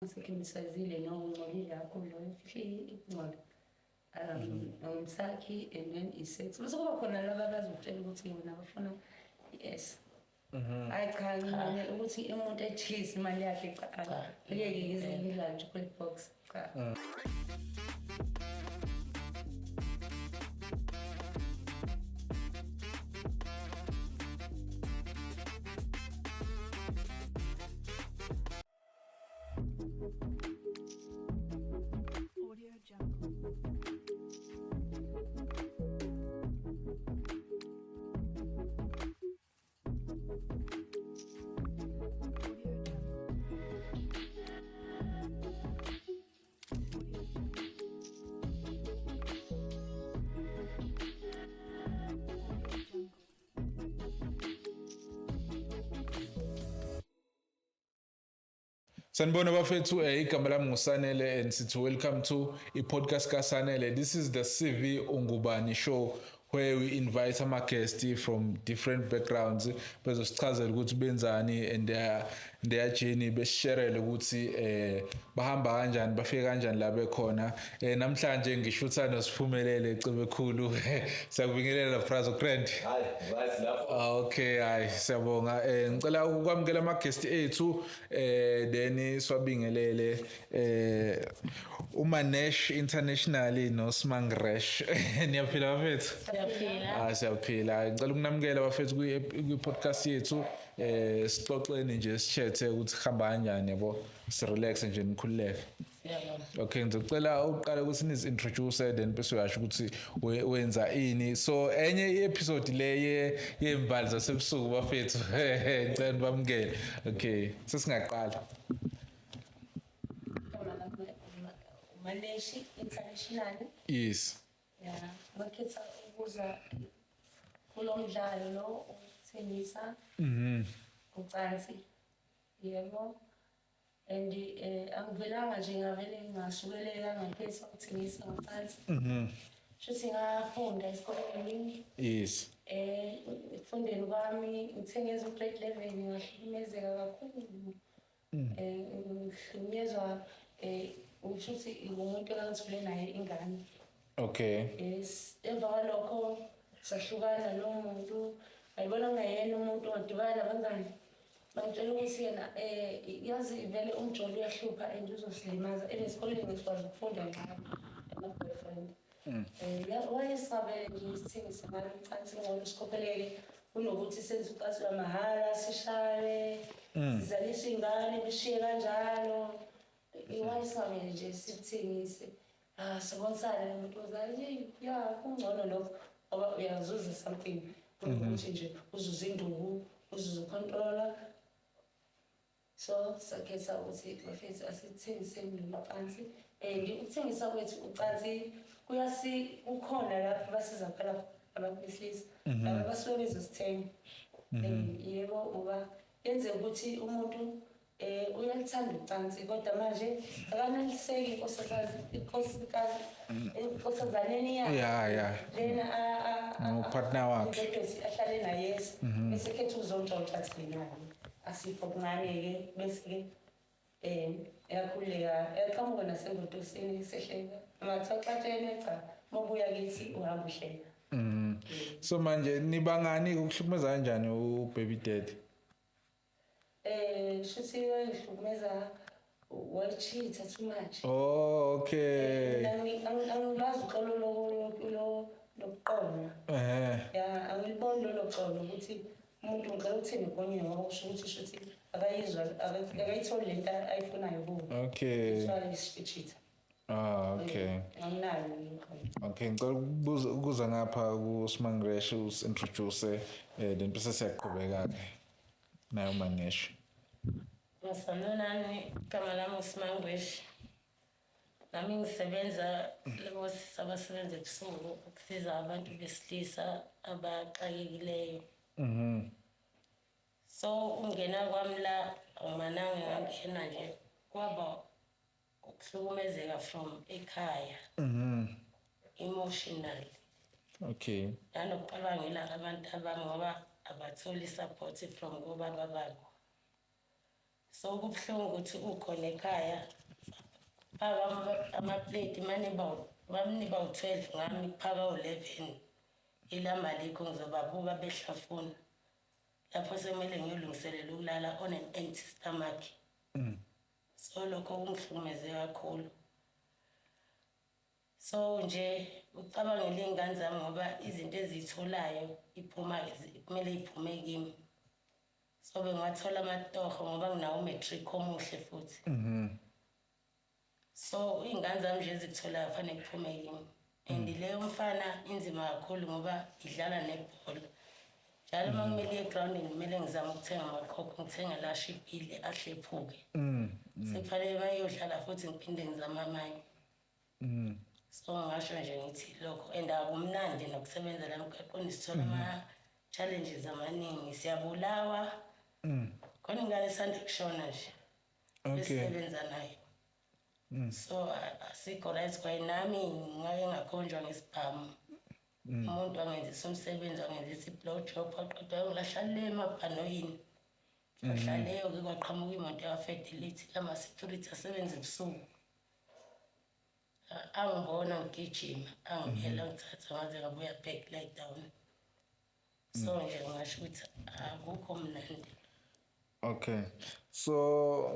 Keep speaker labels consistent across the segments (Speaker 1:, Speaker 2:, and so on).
Speaker 1: sekhemicizile noma ungcolile kakhulu ufihle ingcolo umsakhi and then i-sex bese kuba khona laba abazokutshela ukuthi bona bafuna yes hayi cha ngibone ukuthi umuntu ethise imali yakhe cha ngeke ngize ngidlale nje kule box cha
Speaker 2: Sanibona bafethu igama lami nguSanele and sithi welcome to i-podcast kaSanele. This is the CV Ungubani show where we invite ama guests from different backgrounds bezosichazela ukuthi benzani and their journey besharele ukuthi bahamba kanjani bafike kanjani la bekhona. Namhlanje ngishutha noSiphumelele Cibekhulu siyakubingelela Frazo Grand.
Speaker 3: Hayi right lapho.
Speaker 2: Okay hayi siyabonga ngicela ukwamukela ama guests ethu then swabingelele uManesh International noSmangresh niyaphila bafethu. Siyaphila ngicela ukunamukela bafethu kwi-podcast yethu sixoxeni nje sichathe ukuthi hamba kanjani yabo sirelax nje nikhululeke. Okay ngicela uqale ukuthi nizintroduce then bese uyasho ukuthi wenza ini so enye i-episode le yembali zasebusuku bafethu ngicela bamukele. Okay sesingaqala
Speaker 1: Manesh International.
Speaker 2: Yes.
Speaker 1: Yeah, bakhetha ukuza kulo mdlalo lo ukuthengisa ucansi yebo and angivelanga nje ngavele ngasukelela ngakhetha ukuthengisa ucansi futhi ngafunda esikoleni
Speaker 2: yes
Speaker 1: ekufundeni kwami ngithengeza u-grade 11 ngahlukumezeka kakhulu ngihlukunyezwa ukuthi umuntu engangithole naye ingane.
Speaker 2: Okay.
Speaker 1: Yes, emva kwalokho sahlukana lo muntu ngayibona ngayena umuntu odibana bangani bangitshela ukuthi yena yazi vele umjolo uyahlupha and uzosilimaza esikoleni ngisikwazi ukufunda ngayo ama-boyfriend wayesabele nje isithengise ngalo ucansi ngoba sikhopheleke kunokuthi senze ucansi lwamahhala sishaywe sizalise ingane beshiye kanjalo iwayesabele nje sithengise sibonsana nomuntu ozayo ya kungcono lokho ngoba uyazuza something ukuthi nje uzuza induku uzuza ucontroller so sakhetha ukuthi bafethu asithengiseni ucansi and ukuthengisa kwethu ucansi kukhona lapho basiza phela ababesilisa laba basuke bezosithenga yebo uba yenze ukuthi umuntu uyalithanda ucansi kodwa manje akaneliseki inkosazaneni yakhe lena
Speaker 2: partner wakhe
Speaker 1: ahlale naye bese khetha uzontshontshwa thina asipho kungane-ke bese-ke yakhuleka yaqhamuka nasengotosini sehleka amathaqatshene cha mobuya kithi uhamba uhleka.
Speaker 2: So manje nibangani ukuhlukumeza kanjani ubaby daddy?
Speaker 1: Shuthi ngihlukumeza wayichitha too much.
Speaker 2: Oh okay.
Speaker 1: Angilazi uxolo lokuqona. Ya angiliboni lo xolo ukuthi umuntu ngicela uthini konye ngoba kusho ukuthi shuthi akayizwa akayitholi lento ayifunayo kubo.
Speaker 2: Okay.
Speaker 1: So ichitha.
Speaker 2: Okay.
Speaker 1: Anginayo.
Speaker 2: Okay ngicela ukuza ngapha kuSmangresh usintroduce then bese siyaqhubeka ke nayo Manesh.
Speaker 4: Sanibonani, igama lami uSmangresh. Nami ngisebenza labo sabasebenza ebusuku ukusiza abantu besilisa abaxakekileyo. So ungena kwami la mananga ngangena nje kwaba ukuhlukumezeka from ekhaya. Emotional.
Speaker 2: Okay.
Speaker 4: Nanokucabangela abantu abangoba abatholi support from kubaba babo. so kubuhlungu ukuthi ukhona ekhaya amaplate bamniba u-12 ngami kuphaka u-11 ilama likho ngizobabuka behlafuna lapho semele ngiyolungiselela ukulala on an empty stomach. So lokho kungihlukumeze kakhulu. So nje ucabangele iy'ngane zami ngoba izinto eziy'tholayo kumele iphume kimi. So bengiwathola amatoho ngoba nginawo umatric omuhle futhi. So iy'ngane zami nje ezikutholayo kufanele kuphume kimi. And leyo mfana inzima kakhulu ngoba idlala nebhola. Njalo uma kumele iye egrawundini kumele ngizame ukuthenga amakhokho, ngithenga la shibhile ahlephuke. Sekufanele bayodlala futhi ngiphinde ngizame amanye. So ngasho nje ngithi lokho and akumnandi nokusebenza la emgaqweni sithola ama-challenges amaningi siyabulawa. Khona ingane esanda kushona nje esisebenza nayo. So asikho right kwaye nami ngake ngakhonjwa ngesibhamu. Umuntu angenzisa umsebenzi angenzisa i-blow job aqeda ngilahla le emabhanoyini. Ngahla leyo-ke kwaqhamuka imoto yafa-delete ama-security asebenza ebusuku. Angibona ngigijima angihela ngithatha ngaze ngabuya back lie down. So nje ngingasho ukuthi akukho mnandi.
Speaker 2: Okay, so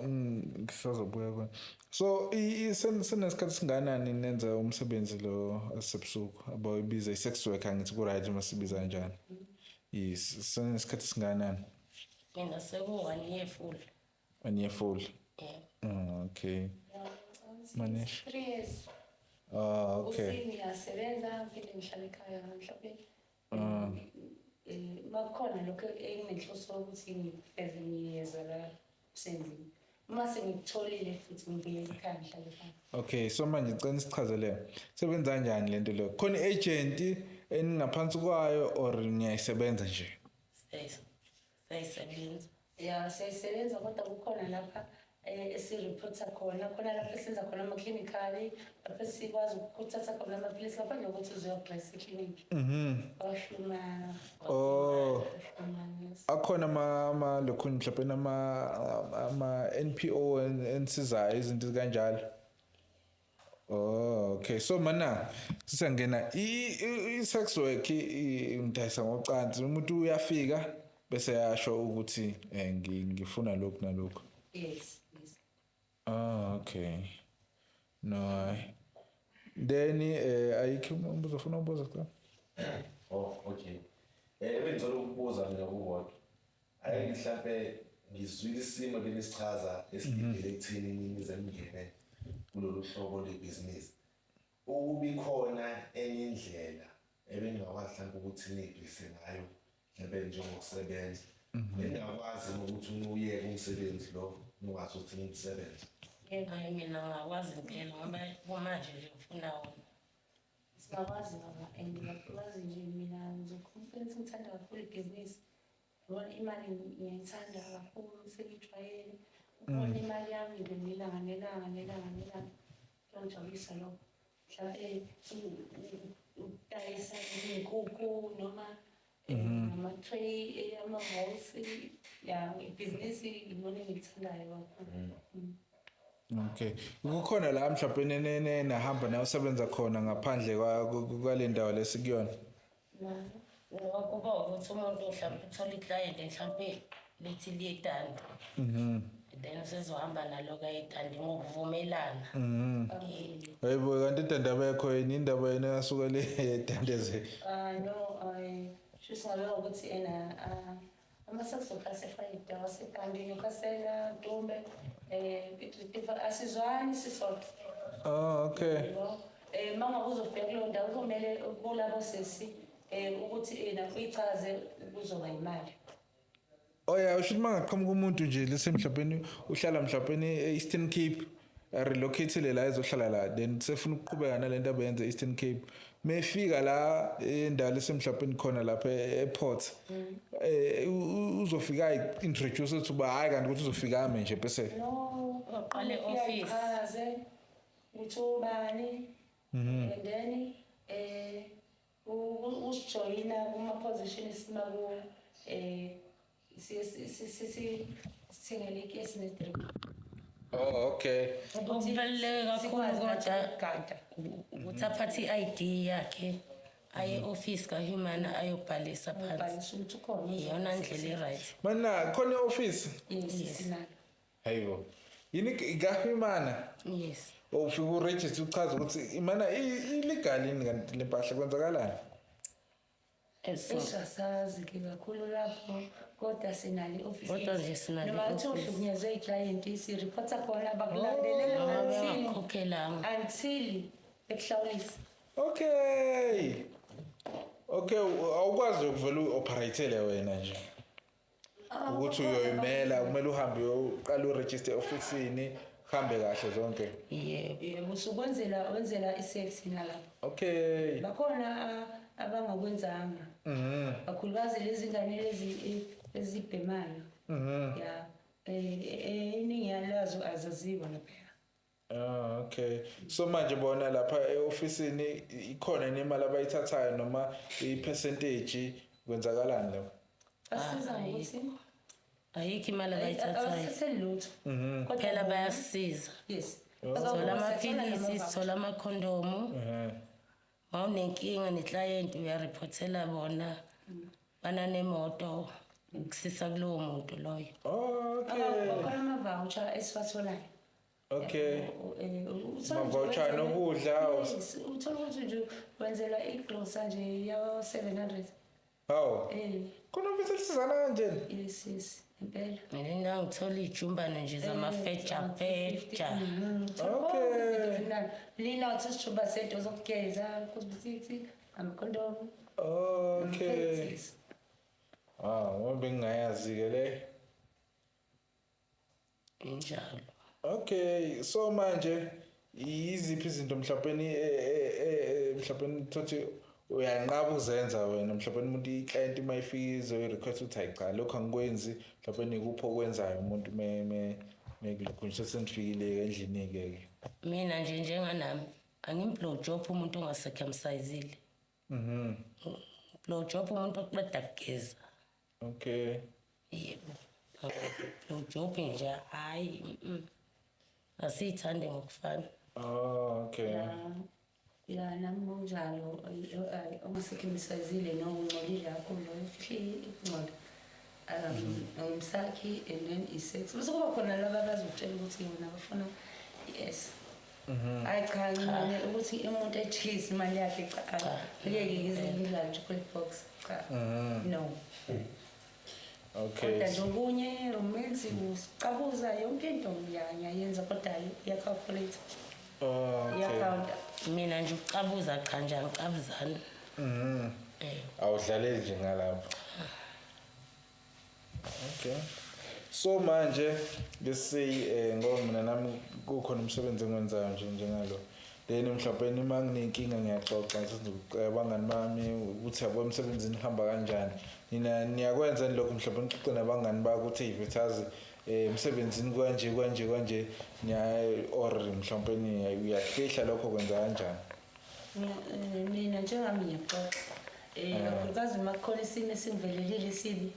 Speaker 2: ngisazobuya kona. So senesikhathi singanani nenza umsebenzi lo asebusuku abayibiza i-sex worker ngithi ku-right masibiza kanjani? Yes, senesikhathi singanani?
Speaker 4: Mina seku-1 year full.
Speaker 2: 1 year full?
Speaker 4: Yeah.
Speaker 2: Okay. Manish?
Speaker 1: 3 years.
Speaker 2: Okay.
Speaker 1: Ukuthi ngiyasebenza ngiphinde ngihlale ekhaya mhlawumbe. Makukhona lokho enginenhloso ukuthi ngifeze ngiyezwa la emsebenzini. Uma sengikutholile futhi ngibuyele ekhaya ngihlale ekhaya.
Speaker 2: Okay, so manje ngicela sichazele. Sebenza kanjani lento lo? Khona i-agent eningaphansi kwayo or niyayisebenza nje?
Speaker 4: Siyayisebenza.
Speaker 1: Ya, siyayisebenza kodwa kukhona lapha esireporta khona lapha esenza khona ama-clinically, lapha sikwazi ukuthatha khona amaphilisi ngaphandle kokuthi uzoyogresa eklinikhi. Bashuma.
Speaker 2: Akhona lokhunye mhlawumbe ama-NPO ensizayo izinto kanjalo. Okay, so mana sisangena i-sex work ngidayisa ngocansi umuntu uyafika bese yasho ukuthi ngifuna lokhu nalokhu.
Speaker 1: Yes.
Speaker 2: Okay. No. Then ayikho umbuzo ufuna ukubuza cha?
Speaker 3: Okay. Bengizolo ukubuza mina kuwodwa. Ake mhlambe ngizwile isimo lenisichaza esilindele ekuthini nize ngene kulolu hlobo lebhizinisi. Ukubikhona enye indlela ebengakwazi mhlawumbe ukuthi nibhise ngayo mhlawumbe njengokusebenza. Bengakwazi ukuthi uyeke umsebenzi lo ungathi uthi nisebenze.
Speaker 4: Yebo mina ngakwazi impela ngoba kumanje nje ngifuna wona.
Speaker 1: Singakwazi baba and ngiyakwazi nje mina ngizokhuluma ngithanda kakhulu ibhizinisi. Ngoba imali ngiyayithanda kakhulu sengijwayele. Ukubona imali yami ngelanga nelanga. Kuyangijabulisa lokho. Udayisa izinkukhu noma ama-tray ama-house ya ibhizinisi ibona engilithandayo kakhulu.
Speaker 2: Okay. Kukhona la mhlawumbe nahamba nayo usebenza khona ngaphandle kwale ndawo lesikuyona.
Speaker 4: Kuba ukuthi umuntu mhlawumbe uthola i-client mhlawumbe lithi liyedanda. Then usezohamba nalo kayedanda ngokuvumelana.
Speaker 2: Hayibo kanti idanda bekho yini indaba yena engasuka le yedandeze.
Speaker 1: No, shuthi ngabe ukuthi ama-sex workers eFrida waseKandi ngekhasela Dumbe asizwani sisodwa.
Speaker 2: Okay.
Speaker 1: Manga uzofika kulo ndawo kumele kulabo sesi ukuthi uyichaze kuzoba imali.
Speaker 2: Yeah, usho mangaqhamuka umuntu nje lesemhlabeni uhlala mhlawumbe e-Eastern Cape relocate la ezohlala la then sefuna ukuqhubeka nalento abenze e-Eastern Cape mefika la endawo lesemhlabeni khona lapha e-airport uzofika introduce ukuthi hayi kanti ukuthi uzofika ame nje bese
Speaker 4: uqale office
Speaker 1: uthobani and then usijoyina kuma position esimaku sithengele ikesi ne-drip.
Speaker 2: Oh, okay.
Speaker 4: Okubaluleke kakhulu
Speaker 1: Sikwazi nathi
Speaker 4: kodwa
Speaker 1: ukugada.
Speaker 4: ukuthi aphathe i-ID yakhe aye e-office kaHumana ayobhalisa phansi.
Speaker 1: Ubhalisa ukuthi ukhona.
Speaker 4: Iyona ndlela e-right.
Speaker 2: Mana khona office.
Speaker 1: Yes, sinalo.
Speaker 2: Hayibo. Yini igahimana?
Speaker 4: Yes.
Speaker 2: Ufika uregister uchaza ukuthi imana illegal yini kanti lempahla kwenzakalani?
Speaker 1: Esasazi-ke kakhulu lapho kodwa sinale i-office.
Speaker 4: Kodwa nje sinale
Speaker 1: noma
Speaker 4: i-office.
Speaker 1: uthi uhlukunyezwe i-client siripotha khona bakulandelela
Speaker 4: Bakhokhelanga.
Speaker 1: until bekuhlawulisa.
Speaker 2: Okay. Okay, awukwazi ukuvela uoperatele wena nje. Ukuthi uyoyimela kumele uhambe uqala uregister officeini uhambe kahle zonke.
Speaker 4: Yebo.
Speaker 1: Wenzela i-safety nalapho.
Speaker 2: Okay.
Speaker 1: Bakhona abangakwenzanga. Kakhulukazi lezi ngane lezi ezibhemayo. Ya. Iningi yalazo azaziwa lapha.
Speaker 2: Ah, okay. So manje bona lapha eofficeini ikhona nemali abayithathayo noma ipercentage kwenzakalani lapho?
Speaker 1: Asiza ngokuthi
Speaker 4: Ayikho imali abayithathayo.
Speaker 1: aselutho.
Speaker 4: Phela bayasiza.
Speaker 1: Yes.
Speaker 4: Sithola amaphilisi, sithola amakhondomu. Mawunenkinga neclient uyaripothela bona bananemoto ukusisa kulowo muntu loyo.
Speaker 2: Okay.
Speaker 1: Bakhona ama-voucher esiwatholayo.
Speaker 2: Okay. Ma-voucher nokudla.
Speaker 1: Uthola ukuthi nje wenzela igrosa nje ya-700.
Speaker 2: Hawu. Khona office lisizana kanjeni?
Speaker 1: Yes, impela.
Speaker 4: Mina ngithola ijumbane nje zamafeja.
Speaker 1: Okay. Lina uthi sijuba sedo zokugeza, kusbisithi, amakhondomu.
Speaker 2: Okay. Ngoba bengingayazi-ke le.
Speaker 4: Injalo.
Speaker 2: Okay, so manje yiziphi izinto mhlawumbe mhlawumbe thothi uyanqaba uzenza wena mhlawumbe umuntu iclient mayifika izo-request ukuthi hayi cha lokho angikwenzi mhlawumbe nikupho okwenzayo umuntu mekulokhu sengifikile endlini-ke.
Speaker 4: Mina nje njenganami angim-blow job umuntu ongacircumcisile. Blow job umuntu oqeda kugeza.
Speaker 2: Okay.
Speaker 4: Yebo. Blow job nje hayi. Asiyithande ngokufana.
Speaker 2: Okay.
Speaker 1: Ya nami kunjalo ongasekhemisazile noma ungcolile kakhulu ufihle ingcolo. Umsakhi and then i-sex. Bese kuba khona laba abazokutshela ukuthi yona bafuna yes. Hayi cha ngimane ukuthi umuntu echise imali yakhe cha. Ngeke ngizengidlala chocolate box. Cha. No.
Speaker 2: Okay.
Speaker 1: Kodwa nje okunye romance usicabuza yonke into ngiyayenza kodwa iyacalculate. Iyacounta.
Speaker 4: Mina nje ucabuza cha nje angicabuzani.
Speaker 2: Awudlaleli nje ngalapho. Okay. So manje bese ngoba mina nami kukhona umsebenzi engiwenzayo nje njengalo. Then mhlawumbe uma nginenkinga ngiyaxoxa abangani bami ukuthi yabo emsebenzini hamba kanjani. Nina niyakwenza lokho mhlawumbe ngixoxe nabangani bakho ukuthi ivithazi emsebenzini kanje or mhlawumbe uyafihla lokho kwenza kanjani?
Speaker 1: Mina njengami ngiyaxoxa. Kakhulukazi uma kukhona isimo esingivelelile sibi.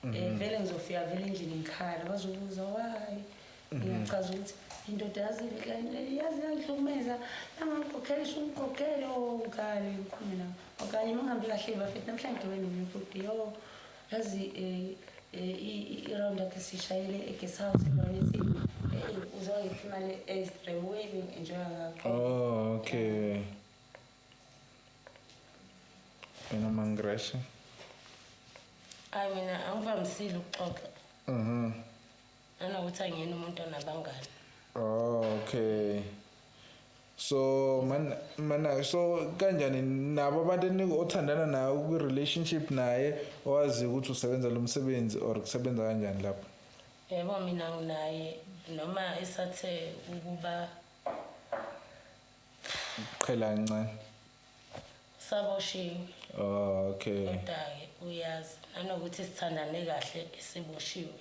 Speaker 1: Vele ngizofika vele endlini ngikhala bazobuza why. Ngiyachaza ukuthi indoda yazi yangihlukumeza angangikhokhela umkhokhelo ngale ngikhuluma nawe. Okanye mangihambe kahle bafethu namhlanje ngidibene nomuntu yo yazi i-round yakhe sishayele e-guest house endaweni ethile. Uzoyiphi imali extra waving enjoy kakhulu.
Speaker 2: Okay. Mina mangresha.
Speaker 4: Mina angivamisile ukuxoxa. Anokuthi angiyena umuntu onabangani.
Speaker 2: Okay. So so kanjani nabo abantu othandana nawo ku relationship naye owazi ukuthi usebenza lo msebenzi or kusebenza kanjani lapho?
Speaker 4: Yebo mina nginaye noma esathe ukuba
Speaker 2: qhela kancane.
Speaker 4: Saboshiwe.
Speaker 2: Okay.
Speaker 4: Kodwa-ke uyazi nanokuthi sithandane kahle esiboshiwe.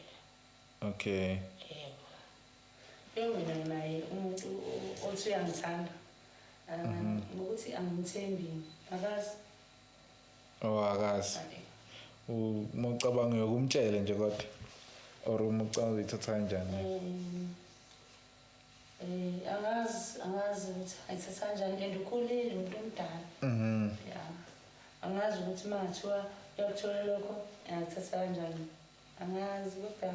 Speaker 2: Okay.
Speaker 4: Yebo.
Speaker 1: Mina naye umuntu othi uyangithanda. Ngokuthi angimthembi akazi.
Speaker 2: Akazi. uma ucabanga uyokumtshela nje kodwa or uma ucabanga uyithatha kanjani
Speaker 1: angazi ukuthi ayithatha kanjani and ukhulile umuntu omdala ya angazi ukuthi mangathiwa uyakuthola lokho angithatha kanjani angazi kodwa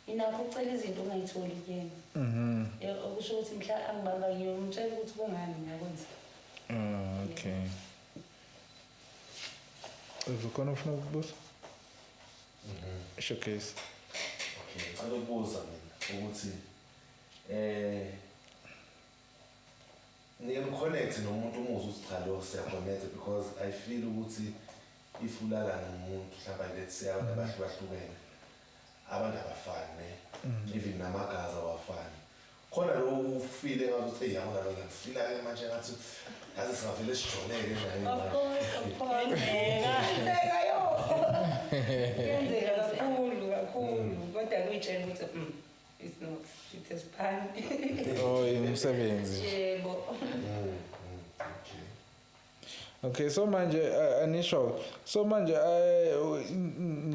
Speaker 1: inakho ucela izinto ongayitholi kuyena okusho ukuthi mhla angibamba ngiyomtshela ukuthi kungani ngiyakwenza
Speaker 2: okay ukhona ufuna ukubuza showcase
Speaker 3: okay ngicela ukubuza mina ukuthi ngiyemconnect nomuntu umuzwa ukuthi cha lo siyaconnect because I feel ukuthi if ulala nomuntu mhlawumbe let's say abantu abahlukahlukene abantu abafani even namagazi awafani khona lo feeling ukuthi hey yabona lo ngifila ke manje ngathi yazi singavele sijoleke naye
Speaker 1: kuyenzeka kakhulu kodwa kuyitshela ukuthi it's not it is fun
Speaker 2: umsebenzi
Speaker 1: yebo
Speaker 2: okay so manje anisho so manje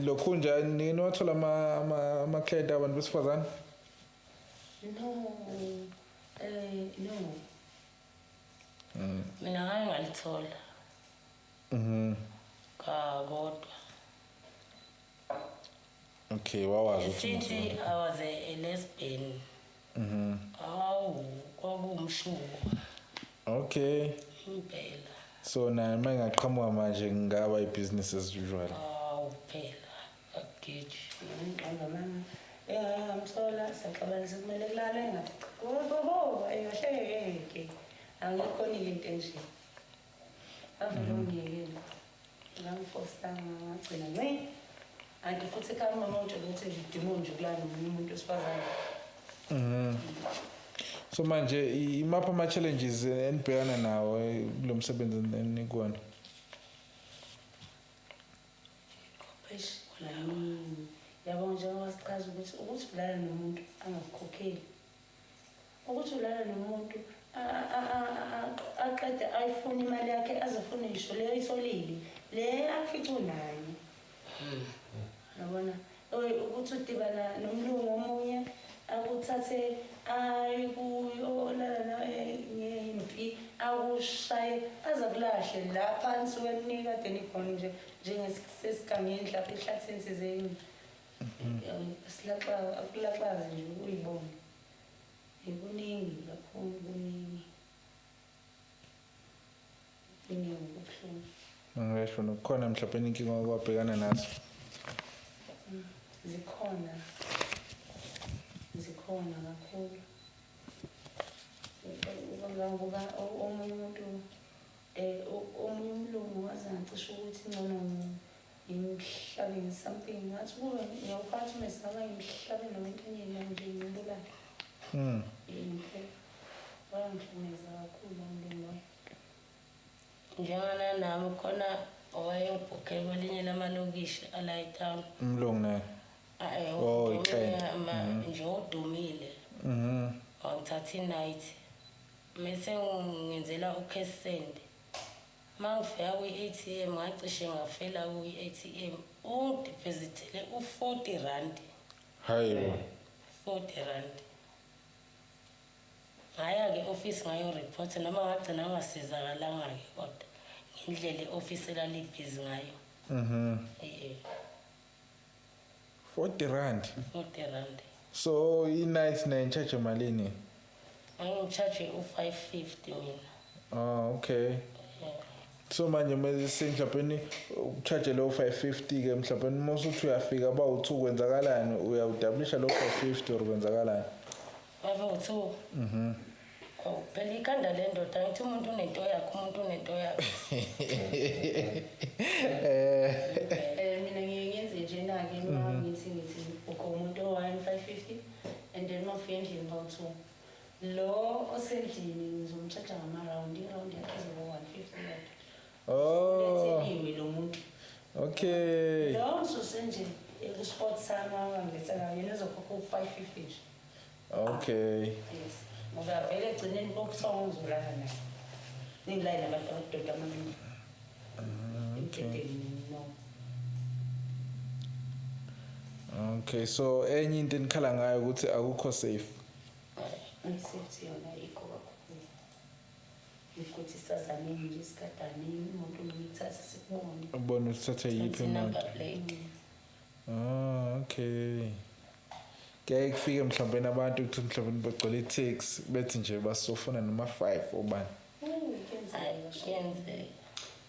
Speaker 2: lokhu nje nini wathola ama client abantu besifazane
Speaker 1: no
Speaker 4: mina ngake ngalithola kodwa
Speaker 2: okay wawazi
Speaker 4: since I was a lesbian kwakuwumshuko
Speaker 2: okay
Speaker 4: impela
Speaker 2: so na mangaqhamuka manje ngaba ibusiness as usual
Speaker 4: phela agiji
Speaker 1: ngiyangqamba ngamthola saxabanisa kumele kulale ngathi bobo ayohleke angikhona into nje avele ungiyekile ngamfosta ngagcina ngci anti futhi ekhaya mama uthi ukuthi ngidimo nje kulana umuntu osifazane
Speaker 2: so manje imapha ama challenges enibhekana nawo kulo msebenzi enikona
Speaker 1: yabo njengoba sichaza ukuthi ulala nomuntu angakukhokheli ukuthi ulala nomuntu aqeda ayifuna imali yakhe azofuna isho leyo isolile le afithi unayo yabona ukuthi udibana nomlungu omunye akuthathe ayikuyolala naye ngempi akushaye azakulahle la phansi wemnika kade nikhona nje njengesesigangeni mhlawumbe ehlathini sizeni akulaxaza nje uyibone kuningi kakhulu kuningi kubuhlungu
Speaker 2: mangisho nokukhona mhlawumbe inkinga okwabhekana nazo
Speaker 1: zikhona kakhulu ngoba omunye umuntu omunye umlungu waze ngicisha ukuthi ngcono ngimhlabe something ngathi kube ngiyawufaka umesaba ngimhlabe noma entanyeni nje ngimbulale wangihlukumeza kakhulu umlungu wayo
Speaker 4: njengana nami khona owayengibhukhe kwelinye lamalokishi ala etown
Speaker 2: umlungu naye
Speaker 4: nje odumile wangithatha i-night mese ngenzela ucash send mangifika kwi-ATM ngacishe ngafela kwi-ATM ungidepositele u-40 rand
Speaker 2: hayibo
Speaker 4: 40 rand ngaya-ke office ngayo-report noma ngagcina ngasizakalanga-ke kodwa ngendlela i-office elalibhizi ngayo
Speaker 2: 40 rand
Speaker 4: 40 rand
Speaker 2: so i-night nayo in-charge malini
Speaker 4: angicharge u-550 mina
Speaker 2: okay so manje mhlawumbe ucharge lo 550 ke mhlawumbe masuthi uyafika bawuthi kwenzakalani uyawudablisha lo 550 or kwenzakalani
Speaker 4: bawuthi phela ikhanda le ndoda ngithi umuntu unento yakhe
Speaker 1: mina ngiyenze njena-ke uma ngithi umuntu owa-550 and then mafika endlini bawu-2 lo osendlini ngizomtshaja ngama-round iround yakhe ezoba-150 letheliwe lo muntu
Speaker 2: okay
Speaker 1: lo msuse nje ekusport sami angangilethela yena ezokhokha u-550 nje
Speaker 2: okay
Speaker 1: yes ngoba vele egcineni kokuthiwa ngizolala naye ningilale nabantu abadoda amabili embhedeni no
Speaker 2: Okay, so enye into enikhala ngayo ukuthi akukho safe.
Speaker 4: Isafety yona ayikho kakhulu. Ukuthi sazanini nje isigadanini umuntu ngiyithatha sikubone.
Speaker 2: Ubona uthathe yiphi
Speaker 4: Number
Speaker 2: imoto?
Speaker 4: plate.
Speaker 2: Okay. Kuyaye kufike mhlawumbe nabantu ukuthi mhlawumbe bagcwele i-taxi bethi nje basofuna noma 5 obani.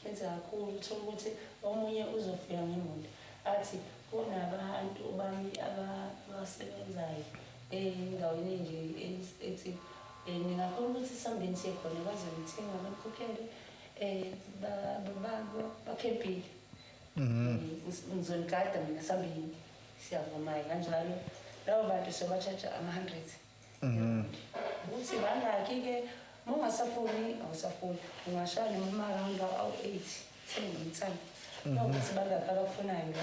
Speaker 1: Kenzeka kakhulu uthola ukuthi omunye uzofika ngemoto athi kunabantu bami abasebenzayo endaweni nje ethi ningakhona ukuthi sihambeni siye khona bazolithenga bakhokhele bakhempile ngizonikada mina sihambeni siyavuma-ke kanjalo labo bantu soba-charge ama-100 ukuthi bangaki-ke uma ungasafuni awusafuni ungashaya noma around awu-8 10 nokuthi bangaki abakufunayo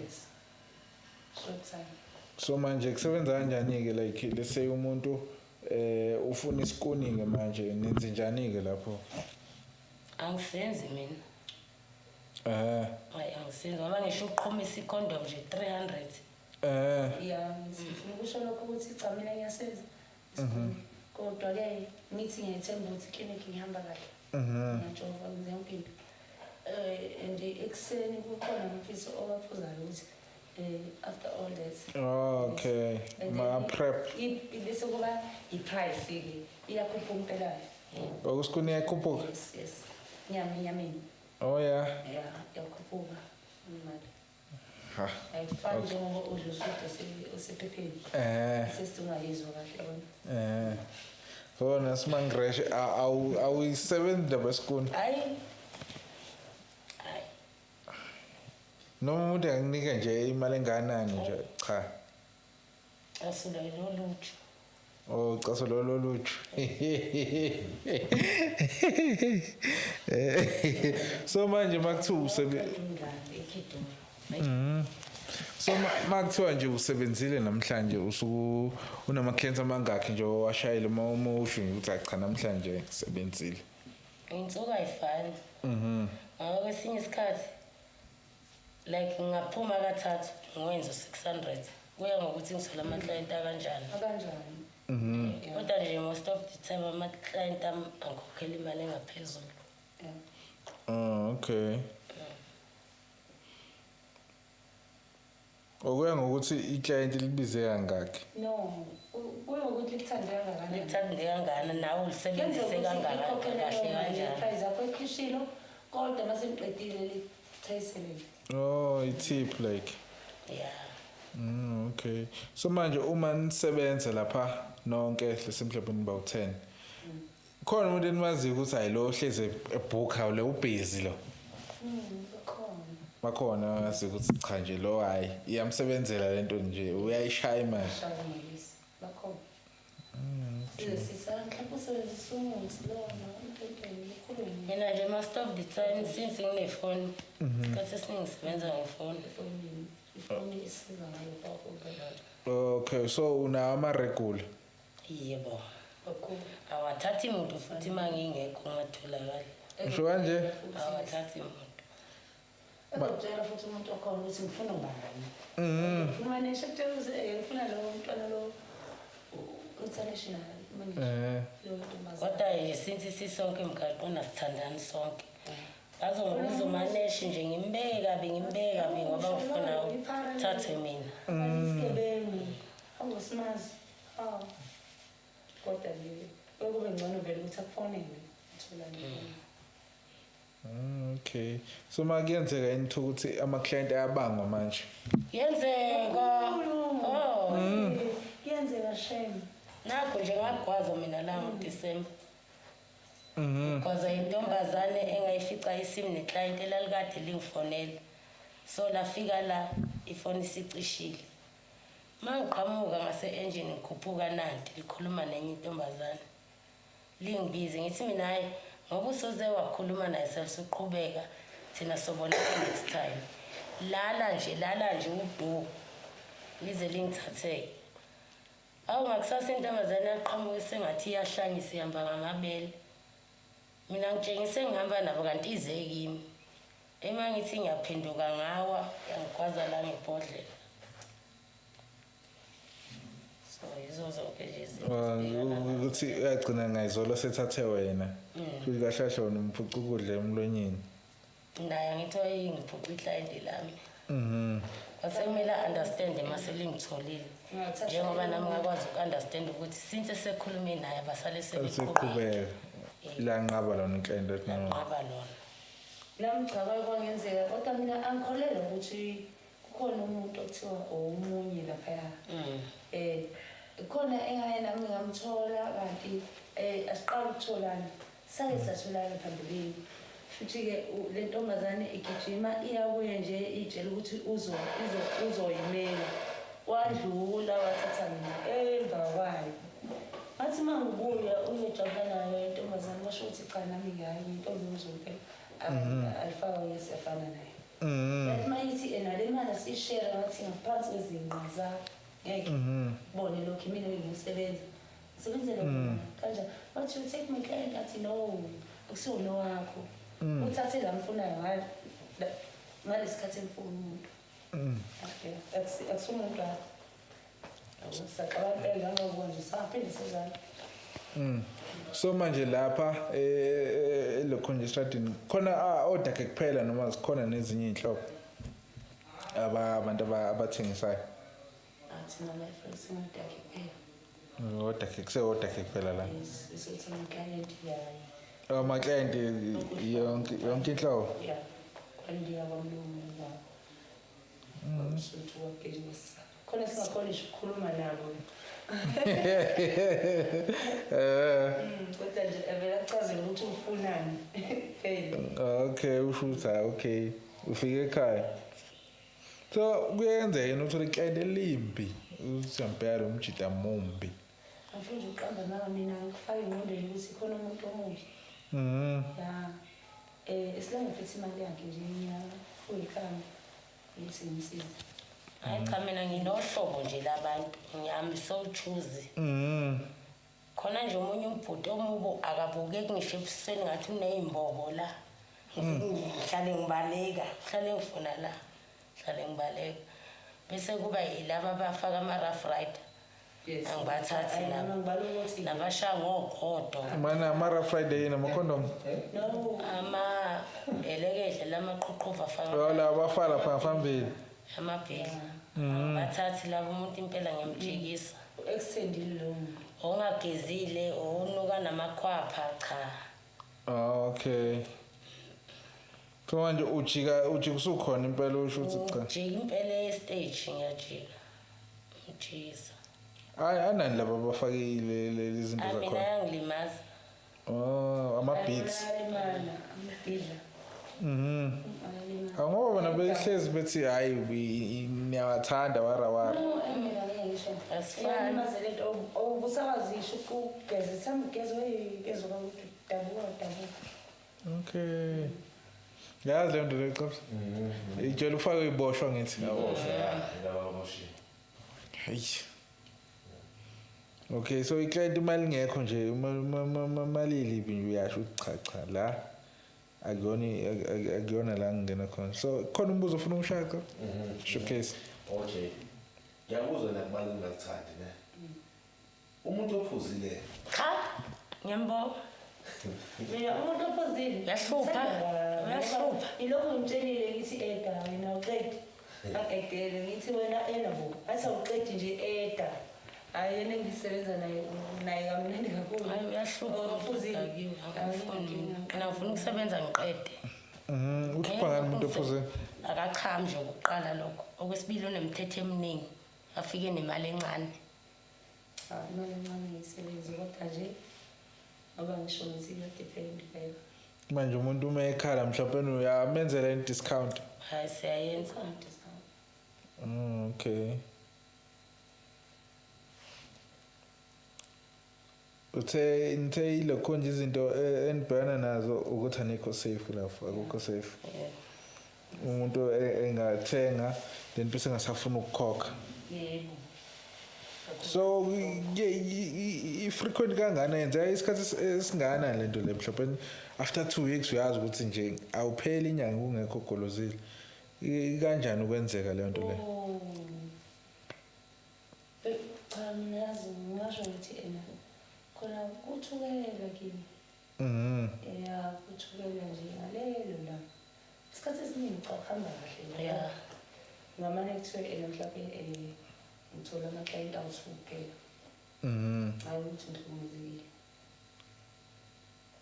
Speaker 1: yes short time.
Speaker 2: So manje kusebenza kanjani-ke like let's say umuntu ufuna isikuni-ke manje nenze njani-ke lapho?
Speaker 4: Angisenzi mina. Hayi angisenzi ngoba ngisho uqhumisa ikhondom nje 300.
Speaker 1: Yeah, ngifuna ukusho lokho ukuthi cha mina ngiyasenza kodwa-ke ngithi ngiyethemba ukuthi iklinikhi ngihamba kahle ngiyajova ngiyampinda and ekuseni kukhona amaphiso owaphuzayo ukuthi after all that.
Speaker 2: Okay, ma-prep.
Speaker 1: Bese kuba i-price-ke iyakhuphuka impela-ke.
Speaker 2: Okusikuni iyakhuphuka?
Speaker 1: Yes, nyameni.
Speaker 2: Oh yeah.
Speaker 1: Yeah, iyakhuphuka imali.
Speaker 2: Ha.
Speaker 1: Ayifani njengoba udla usude osephepheni. Sesingayizwa kahle bona.
Speaker 2: Bona Simangresh awuyisebenzi indaba yesikuni?
Speaker 4: Hayi.
Speaker 2: Noma umuntu anginika nje imali enganani nje cha.
Speaker 4: Asulelo lutho.
Speaker 2: Oh, caso lolo lutho. So manje makuthiwa so makuthiwa nje usebenzile namhlanje usuku unama clients amangakhi nje owashayile uma usho ukuthi cha namhlanje ngisebenzile?
Speaker 4: Insuku ayifani. Ngoba kwesinye isikhathi like ngaphuma kathathu ngiwenza 600 kuya ngokuthi ngithola ama client kanjani. Kodwa nje most of the time ama client angikhokhela imali engaphezulu.
Speaker 2: Okay. Okuya ngokuthi i-client libize kangaki?
Speaker 1: No, kuya ngokuthi lithandeka kangakanani.
Speaker 4: Lithandeka kangakanani nawe ulisebenzise kangakanani kahle kanjani.
Speaker 1: Price yakho ekhishilo kodwa mase ngiqedile lithayiselele.
Speaker 2: Oh, i-tip like.
Speaker 4: Yeah.
Speaker 2: Okay. So manje uma nisebenza lapha nonke lesemhlabeni niba u10. Khona umuntu enimaziyo ukuthi hayi lo hleze ebooka le ubusy lo. Bakhona ngazi ukuthi cha nje lo hayi iyamsebenzela lento nje uyayishaya imali.
Speaker 1: Bakhona. Sisakho usebenzisa umuthi lona into
Speaker 4: Mina nje most of the time since ngine-phone isikhathi esiningi ngisebenza ngefoni.
Speaker 1: Ifoni isiza ngayo kakhulu.
Speaker 2: Okay, so unawo ama-regular?
Speaker 4: Yebo. Awathathi muntu futhi mangingekho ngatholakala.
Speaker 2: Usho kanje?
Speaker 4: Awathathi muntu.
Speaker 1: Ngitshela futhi umuntu okhona ukuthi ngifuna ubani. Uma nesho kuthi ngifuna lo mntwana lo international manager.
Speaker 4: Kodwa nje since sisonke emgaqweni asithandani sonke. Bazongibuza umaneshi nje ngimbeke kabi ngoba ufuna uthathe mina.
Speaker 1: Isigebengu. Awusimazi. Kodwa nje kube ngcono vele ukuthi akufonele uthola nje.
Speaker 2: Okay. So makuyenzeka yini ukuthi ama-client ayabangwa manje?
Speaker 4: Yenzeka.
Speaker 1: Yenzeka shame.
Speaker 4: Nakho nje ngagwaza mina la ngoDisemba. Kwaza intombazane engayifica isimu neclient elalikade lingifonela. So lafika la ifoni isicishile. Mangiqhamuka ngase engine ngikhuphuka nanti likhuluma nenye intombazane. Lingibize ngithi mina hayi ngoba usoze wakhuluma naye sesuqhubeka thina sobonana next time. Lala nje udu. Lize lingithathe. Awu ngakusasa intombazane yaqhamuka sengathi iyahlangisa ihamba ngamabele. Mina ngitshengise ngihamba nabo kanti ize kimi. Ema ngithi ngiyaphenduka ngawa yangikwaza la ngebhodlela. So yizo zonke nje izinto.
Speaker 2: ukuthi uyagcina ngayizolo sethathe wena futhi kahlahla wona umphuca ukudla emlonyeni.
Speaker 4: Naye ngithi wayengiphuca iclient lami. Kwasekumele understand mase lingitholile. Njengoba nami ngakwazi ukunderstand ukuthi since sekhulume naye basale
Speaker 2: sebeqhubeka. La nqaba lona iclient ethi no.
Speaker 4: Nqaba lona.
Speaker 1: Lamgcaba kwangenzeka kodwa mina angikholelwa ukuthi kukhona umuntu othiwa omunye lapha. Khona engaye nami ngamthola kanti asiqala ukutholana. Sake satholana phambilini. Futhi-ke le ntombazane igijima iyabuye nje itshela ukuthi uzoyimela. Wadlula wathatha mina emva kwayo. Ngathi mangibuya uyojabula nayo intombazane basho ukuthi cha nami ngayo intombi uzompela. Alifaka yesefana naye. Yathi mayithi le mali sishare ngathi ngaphansi kwezinqa za ngeke bone lokho mina ngisebenza. Sebenzele mina kanjani? But you take my client athi no akusiwona wakho. Uthathe la mfunayo ngalesikhathi emfuna umuntu. Akusumuntu la. Awusaqala ngangakubona nje saphinde sizana.
Speaker 2: So manje lapha elokhonje stradini khona order ke kuphela noma zikhona nezinye inhlobo abantu abathengisayo.
Speaker 1: Athi nama friends ngidake kuphela.
Speaker 2: Order ke kuse order ke kuphela la.
Speaker 1: Isithi client yayi.
Speaker 2: Ama client yonke inhlobo.
Speaker 1: Yeah. Kwandi abamlungu la. Usuthi wabusiness. Khona singakhona ukukhuluma nabo. Kodwa nje avela achazela ukuthi ufunani.
Speaker 2: Okay, ushutha okay. Ufike ekhaya. So kuyenzeka yena uthola iclient elimbi. Usiyampela umjida mumbi.
Speaker 1: Angifuni uqamba nami mina ngifake ingqondweni ukuthi khona umuntu omuhle. Ya. Isilanga futhi imali yakhe nje uyikama. Yithi ngisiza.
Speaker 4: Hayi cha mina nginohlobo nje labantu. I'm so choosy. Khona nje umunye umbhuti omubo akabukeki ngisho ebusweni ngathi unezimbobo la. Ngihlale ngibaleka, ngihlale ngifuna la. Ngihlale ngibaleka. Bese kuba yilabo abafaka ama rough rider.
Speaker 1: Yes.
Speaker 4: Angibathathi la. Nabashaya ngogodo.
Speaker 2: Mana ama Friday yena ama condom.
Speaker 1: No.
Speaker 4: Ama elekedle lamaqhuqhuva afaka.
Speaker 2: Wala abafala phambili.
Speaker 4: Amabheli. Bathathi labo umuntu impela ngiyamjikisa.
Speaker 1: Extendile lo.
Speaker 4: Ongagezile, onuka namakhwapha cha.
Speaker 2: Okay. So manje ujika usukhona impela usho ukuthi cha.
Speaker 4: Ujika impela stage ngiyajika. Ngijisa.
Speaker 2: Anani laba abafakile lezi zinto zakhona.
Speaker 4: Mina yangilimaza.
Speaker 2: Ama beats.
Speaker 1: Amabhidla.
Speaker 2: Ngoba bona behlezi bethi hayi niyawathanda wara.
Speaker 1: No, mina ngisho.
Speaker 4: Asifani.
Speaker 1: Mazele into ubusakazisho ukugeza samgezo wegezo kakuthi dabuka.
Speaker 2: Okay. Yazi le nto leqoqo. Ijela ufake iboshwa ngithi.
Speaker 3: Ngiyaboshiwe.
Speaker 2: Hey. Okay, so iclient imali ngekho nje imali libi nje uyasho cha la akuyona la ngena khona. So khona umbuzo ufuna umshaka? Showcase.
Speaker 3: Okay. Ngiyabuzwa nakubali ngikuthandi ne. Umuntu ophuzile.
Speaker 4: Cha. Ngiyambona.
Speaker 1: Mina umuntu ophuzile.
Speaker 4: Yahlupha.
Speaker 1: Ilokho ngimtshelile ngithi eda wena uqedi. Angekele ngithi wena enabo. Athi uqedi nje eda. Ayena ngisebenza naye kamnandi kakhulu.
Speaker 4: Hayi uyahlupha uphuzile. Mina ngifuna ukusebenza ngiqede.
Speaker 2: Uhlupha ngani umuntu ophuzile?
Speaker 4: Akacha nje ukuqala lokho. Okwesibili unemthetho eminingi. Afike nemali encane.
Speaker 1: Imali encane ngisebenza kodwa nje ngoba ngisho ngithi depend phela.
Speaker 2: Manje umuntu uma ekhala mhlawumbe uyamenzela i discount.
Speaker 4: Hayi siyayenza
Speaker 2: discount. Okay. Uthe ilokho nje izinto enibhekana nazo ukuthi anikho safe lapho akukho safe. Umuntu engathenga then bese ngasafuna ukukhokha.
Speaker 1: Yebo.
Speaker 2: So i-frequent kangana yenza isikhathi esingana lento le mhlawumbe after 2 weeks uyazi ukuthi nje awupheli inyanga ungekho golozile. Kanjani ukwenzeka le nto le?
Speaker 1: Cha mina yazi ngingasho ukuthi khona kuthukela kimi. Ya kuthukela nje ngalelo la. Isikhathi esiningi cha kuhamba kahle.
Speaker 4: Yeah.
Speaker 1: Ngamanye kuthiwe mhlawumbe ngithola ama-client awusukuphela. Hayi ukuthi ngihlukumezekile.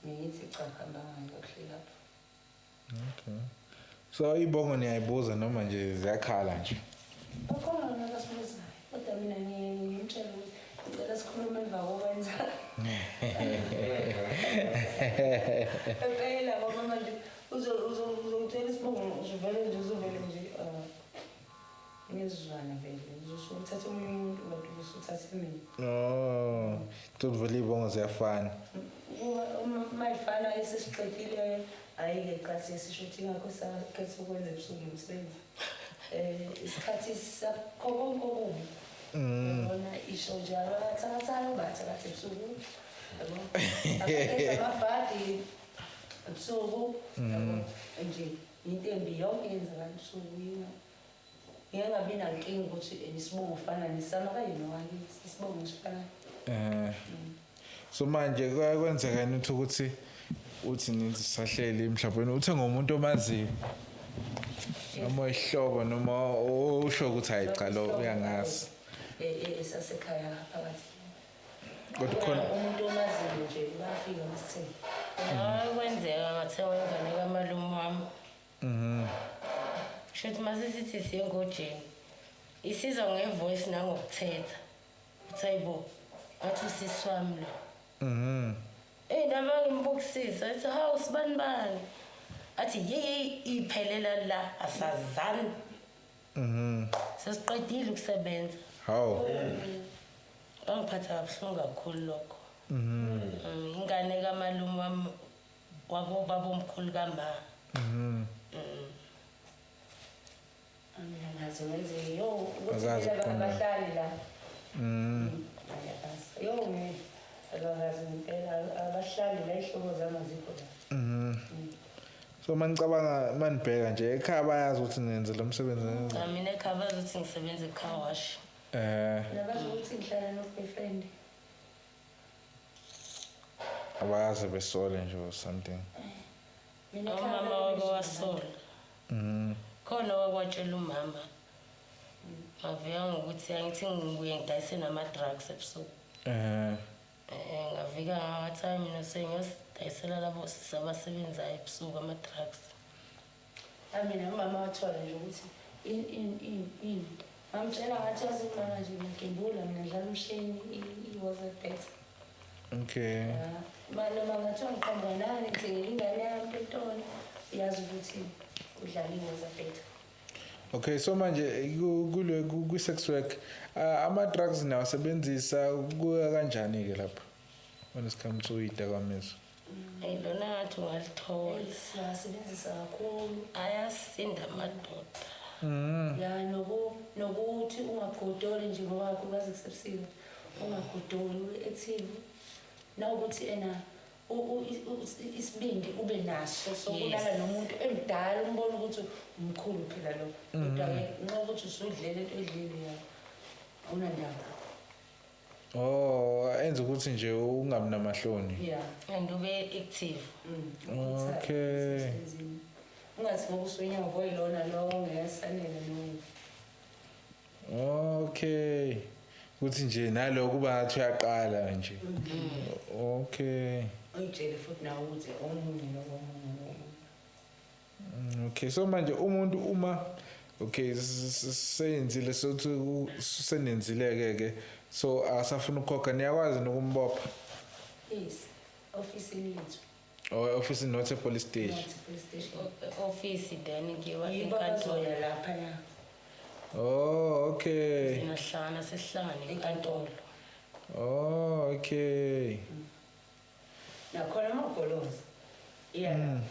Speaker 1: Ngiyithi cha kuhamba kahle lapho.
Speaker 2: Okay. So ibongo niyayibuza noma nje ziyakhala nje?
Speaker 1: Bakhona nabasibuzayo. Kodwa mina ngimtshela ukuthi ngicela sikhulume emva kokwenza. Phela ngoba manje uzongitshela isibongo uzuvele nje ngizizwana vele uzosuke uthathe omunye umuntu kodwa usuthathe mina.
Speaker 2: Vele ibongo ziyafana.
Speaker 1: Mayifana esesiqedile ayike cha sesisho ukuthi ngakho sakhetha ukwenza ebusuku umsebenzi. Isikhathi sakho konke okubi. Ngibona isho nje abathathayo bathi ebusuku. Yabo. Akekho amabhadi ebusuku. Yabo. Nje into embi yonke yenzakala ebusuku. Ngingabi nankinga ukuthi isibongo ufana nesama kayini wakithi isibongo sifana.
Speaker 2: So manje kwenzekani ukuthi uthi nithi sahleli mhlawumbe uthenga umuntu omaziyo noma ihlobo noma usho ukuthi hayi cha lo uyangazi
Speaker 1: esasekhaya phakathi
Speaker 2: kodwa khona
Speaker 1: umuntu omaziyo nje bafika ngisithini
Speaker 4: kwenzeka ngathenga ingane kamalume wami. Shothi masisithi siye ngojeni isizwa ngevoice nangokuthetha uthi hayibo athi usisi wami lo. Noma ngimbukisisa ethi hawu sibani athi iphelela la asazani. Sesiqedile ukusebenza.
Speaker 2: Hawu.
Speaker 4: Angiphatha kabuhlungu kakhulu lokho. Ingane kamalume wami wabo babomkhulu kama.
Speaker 1: Ngaze ngenze ukuthi abahlali la. Akazi ngempela abahlali la ihlobo zami azikho la.
Speaker 2: So manicabanga manibheka nje ekhaya bayazi ukuthi nenze lo msebenzi.
Speaker 4: Mina ekhaya bazi ukuthi ngisebenza ecar wash.
Speaker 1: Nabazi ukuthi ngihlala no-boyfriend.
Speaker 2: Abayazi besole nje or something.
Speaker 1: Mina
Speaker 4: Umama wabo wasola. Khona wakwatshela umama. Ngavika ngokuthi angithi ngibuye ngidayise nama-drugs ebusuku. Ngavika ngathi mina sengiyodayisela labo abasebenzayo ebusuku ama-drugs.
Speaker 1: Mina umama wathola nje ukuthi ini. Ngamtshela ngathi yazi mama nje ngiyakembula mina ngidlala umshini i-was better.
Speaker 2: Okay.
Speaker 1: Noma ngathiwa ngiqamba nani ngithengele ingane yami ePitoli yazi ukuthi udlala i-was better.
Speaker 2: Okay, so manje ku-sex work ama-drugs nawasebenzisa kuya kanjani ke lapho when it comes to idakamizwa?
Speaker 4: Lona ngathi ungalithola.
Speaker 1: Siyasebenzisa kakhulu.
Speaker 4: Ayasinda amadoda.
Speaker 1: Ya nokuthi ungagodoli nje ngoba kukazi kusebusika ungagodoli ube-active nawukuthi isibindi ube naso sokulala nomuntu emdala umbona ukuthi umkhulu phela lo kodwa nxa ukuthi usudlela into edlile ya unandaba
Speaker 2: enza ukuthi nje ungabi namahloni.
Speaker 1: Yeah.
Speaker 4: And ube active.
Speaker 2: Okay.
Speaker 1: Ungathi ngoba uswenya ngoyilona lo ngeyasanele no.
Speaker 2: Okay. Kuthi nje nalo kuba ngathi uyaqala nje. Okay.
Speaker 1: Uyitshele futhi nawe ukuthi omunye nomunye.
Speaker 2: Okay, so manje umuntu uma okay seyenzile sothi senenzileke ke so asafuna ukukhokha niyakwazi nokumbopha?
Speaker 1: Yes, office yethu.
Speaker 2: Office not a police station.
Speaker 1: Not a police station.
Speaker 4: Office then ngiwa
Speaker 1: enkantolo
Speaker 4: enkantolo
Speaker 1: lapha ya.
Speaker 2: Okay.
Speaker 4: sinahlangana sesihlangana enkantolo.
Speaker 2: Okay.
Speaker 1: Nakhona amagolozi. Yeah.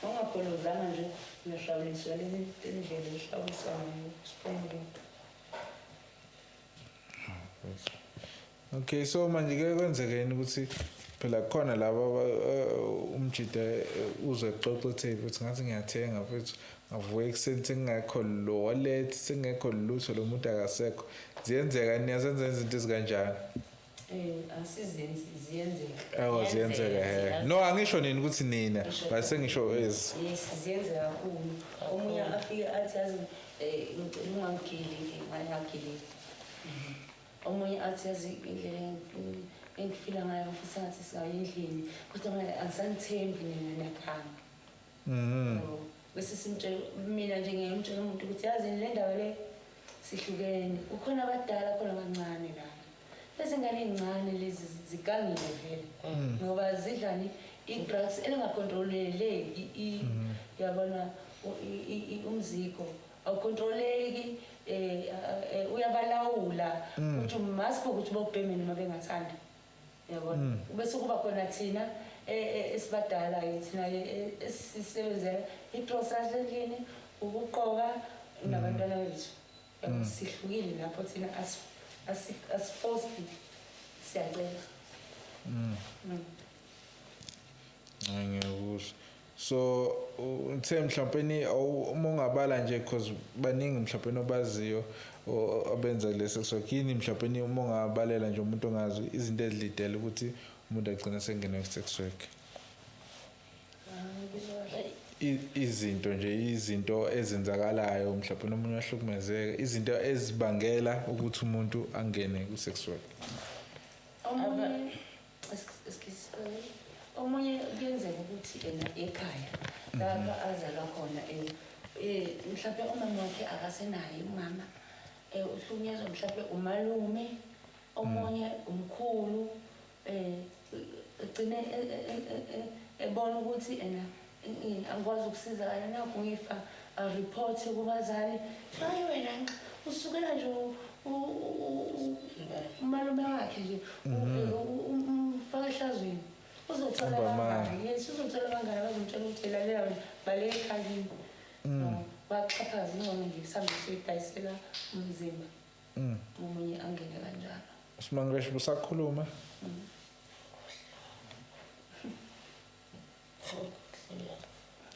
Speaker 1: Ungagolozanga nje uyahlawuliswa lezi indlela ehlawuliswa ngayo.
Speaker 2: Okay, so manje ke kwenzekeni ukuthi phela khona laba umjida uzwe xoxo tape uthi ngathi ngiyathenga mfethu ngavuka ekuseni sengekho lo wallet sengekho lutho lo muntu akasekho ziyenzeka niyazenza izinto ezikanjani
Speaker 1: Asizenzi ziyenzeka.
Speaker 2: Oh ziyenzeka no angisho nini ukuthi nina base ngisho
Speaker 1: Yes ziyenzeka kakhulu. Omunye afike athi yazi ungangigili ngayagili. Omunye athi yazi indlela engifila ngayo futhi ngathi singayendlini kodwa manje angisangithembi mina nekhanga. Bese simtshela mina nje ngiyamtshela umuntu ukuthi yazi le ndawo le sihlukene ukhona abadala khona abancane la. Bese ngane ezincane lezi zigangile vele ngoba zidlani i-drugs elingakontroleleki yabona umziko awukontroleki uyabalawula ukuthi umasikho ukuthi bobheme noma bengathanda yabona bese kuba khona thina esibadala ke thina esisebenzela i-process endlini ukuqoka nabantwana bethu sihlukile lapho thina as-forced siyacela
Speaker 2: Ngiyakuzwa. So uthe mhlawumbe uma ungabala nje because baningi mhlawumbe obaziyo abenza lesi sokini mhlawumbe uma ungabalela nje umuntu ongazi izinto ezilidele ukuthi umuntu agcina sengene ku-sex work. Izinto ezenzakalayo mhlawumbe umuntu ahlukumezeke izinto ezibangela ukuthi umuntu angene ku-sex work.
Speaker 1: Omunye kuyenzeka ukuthi ekhaya lapha azalwa khona mhlawumbe umama wakhe akasenaye umama uhlukunyezwa mhlawumbe umalume omunye umkhulu ugcine ebona ukuthi angikwazi ukusizakala nakho ngifa report kubazali hayi wena usukela nje umalume wakhe nje umfaka ehlazweni uzothola abangani yes uzothola abangani bazomtshela ukuthi lalela wena bale ekhayeni baxhaphaza ingqondo nje sambe siyidayisela umzimba umunye angene kanjalo
Speaker 2: Usimangresh busakhuluma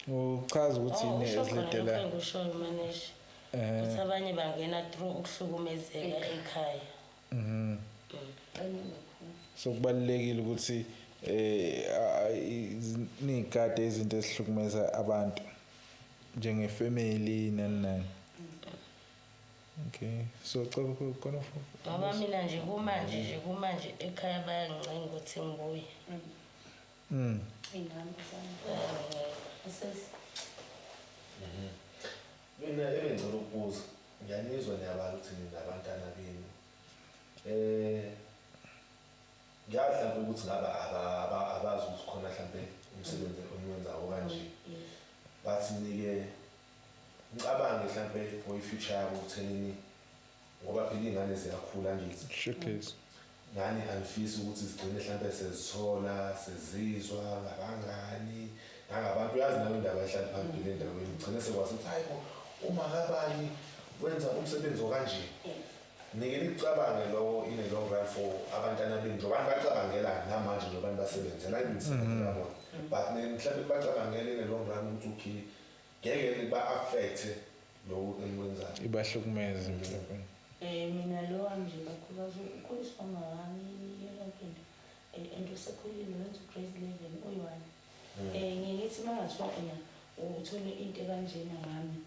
Speaker 2: uchaza ukuthi yini ezilidela
Speaker 4: ngisho manager ukuthi abanye bangena through ukuhlukumezeka ekhaya
Speaker 2: so kubalekile ukuthi nigade izinto ezihlukumeza abantu njengefamily nani okay so cela khona
Speaker 4: ngoba mina nje kumanje ekhaya bayangicenga ukuthi ngibuye
Speaker 3: mina ebengicela ukubuza ngiyanizwa niyabala ukuthi ninabantwana benu ngiyazi mhlawumbe ukuthi ngaba abazi ukuthi khona mhlawumbe umsebenzi oniwenzayo kanje bathi nike ngicabange mhlawumbe for i-future yabo ukuthenini ngoba phela iy'ngane ziyakhula nje
Speaker 2: showcase
Speaker 3: ngani angifisi ukuthi zigcine mhlawumbe sezithola sezizwa ngabangani nangabantu uyazi nayo indaba ehlala phambili endaweni ugcine sekwazi ukuthi hayi uma kabani wenza umsebenzi okanje nike nicabange lowo in a long run for abantwana benu njengoba bacabangela namanje njengoba basebenzela imisebenzi yabo but mhlawumbe bacabangela in a long run ukuthi ngeke ba-affecte lowo enikwenzayo
Speaker 2: ibahlukumeze mhlawumbe
Speaker 1: mina lo nje kakhulukazi ukhuliswa ngami yonke into and usekhulile wenza u-grade 11 uyi-1 ngithi uma ngathiwa wena uthole into ekanjena ngami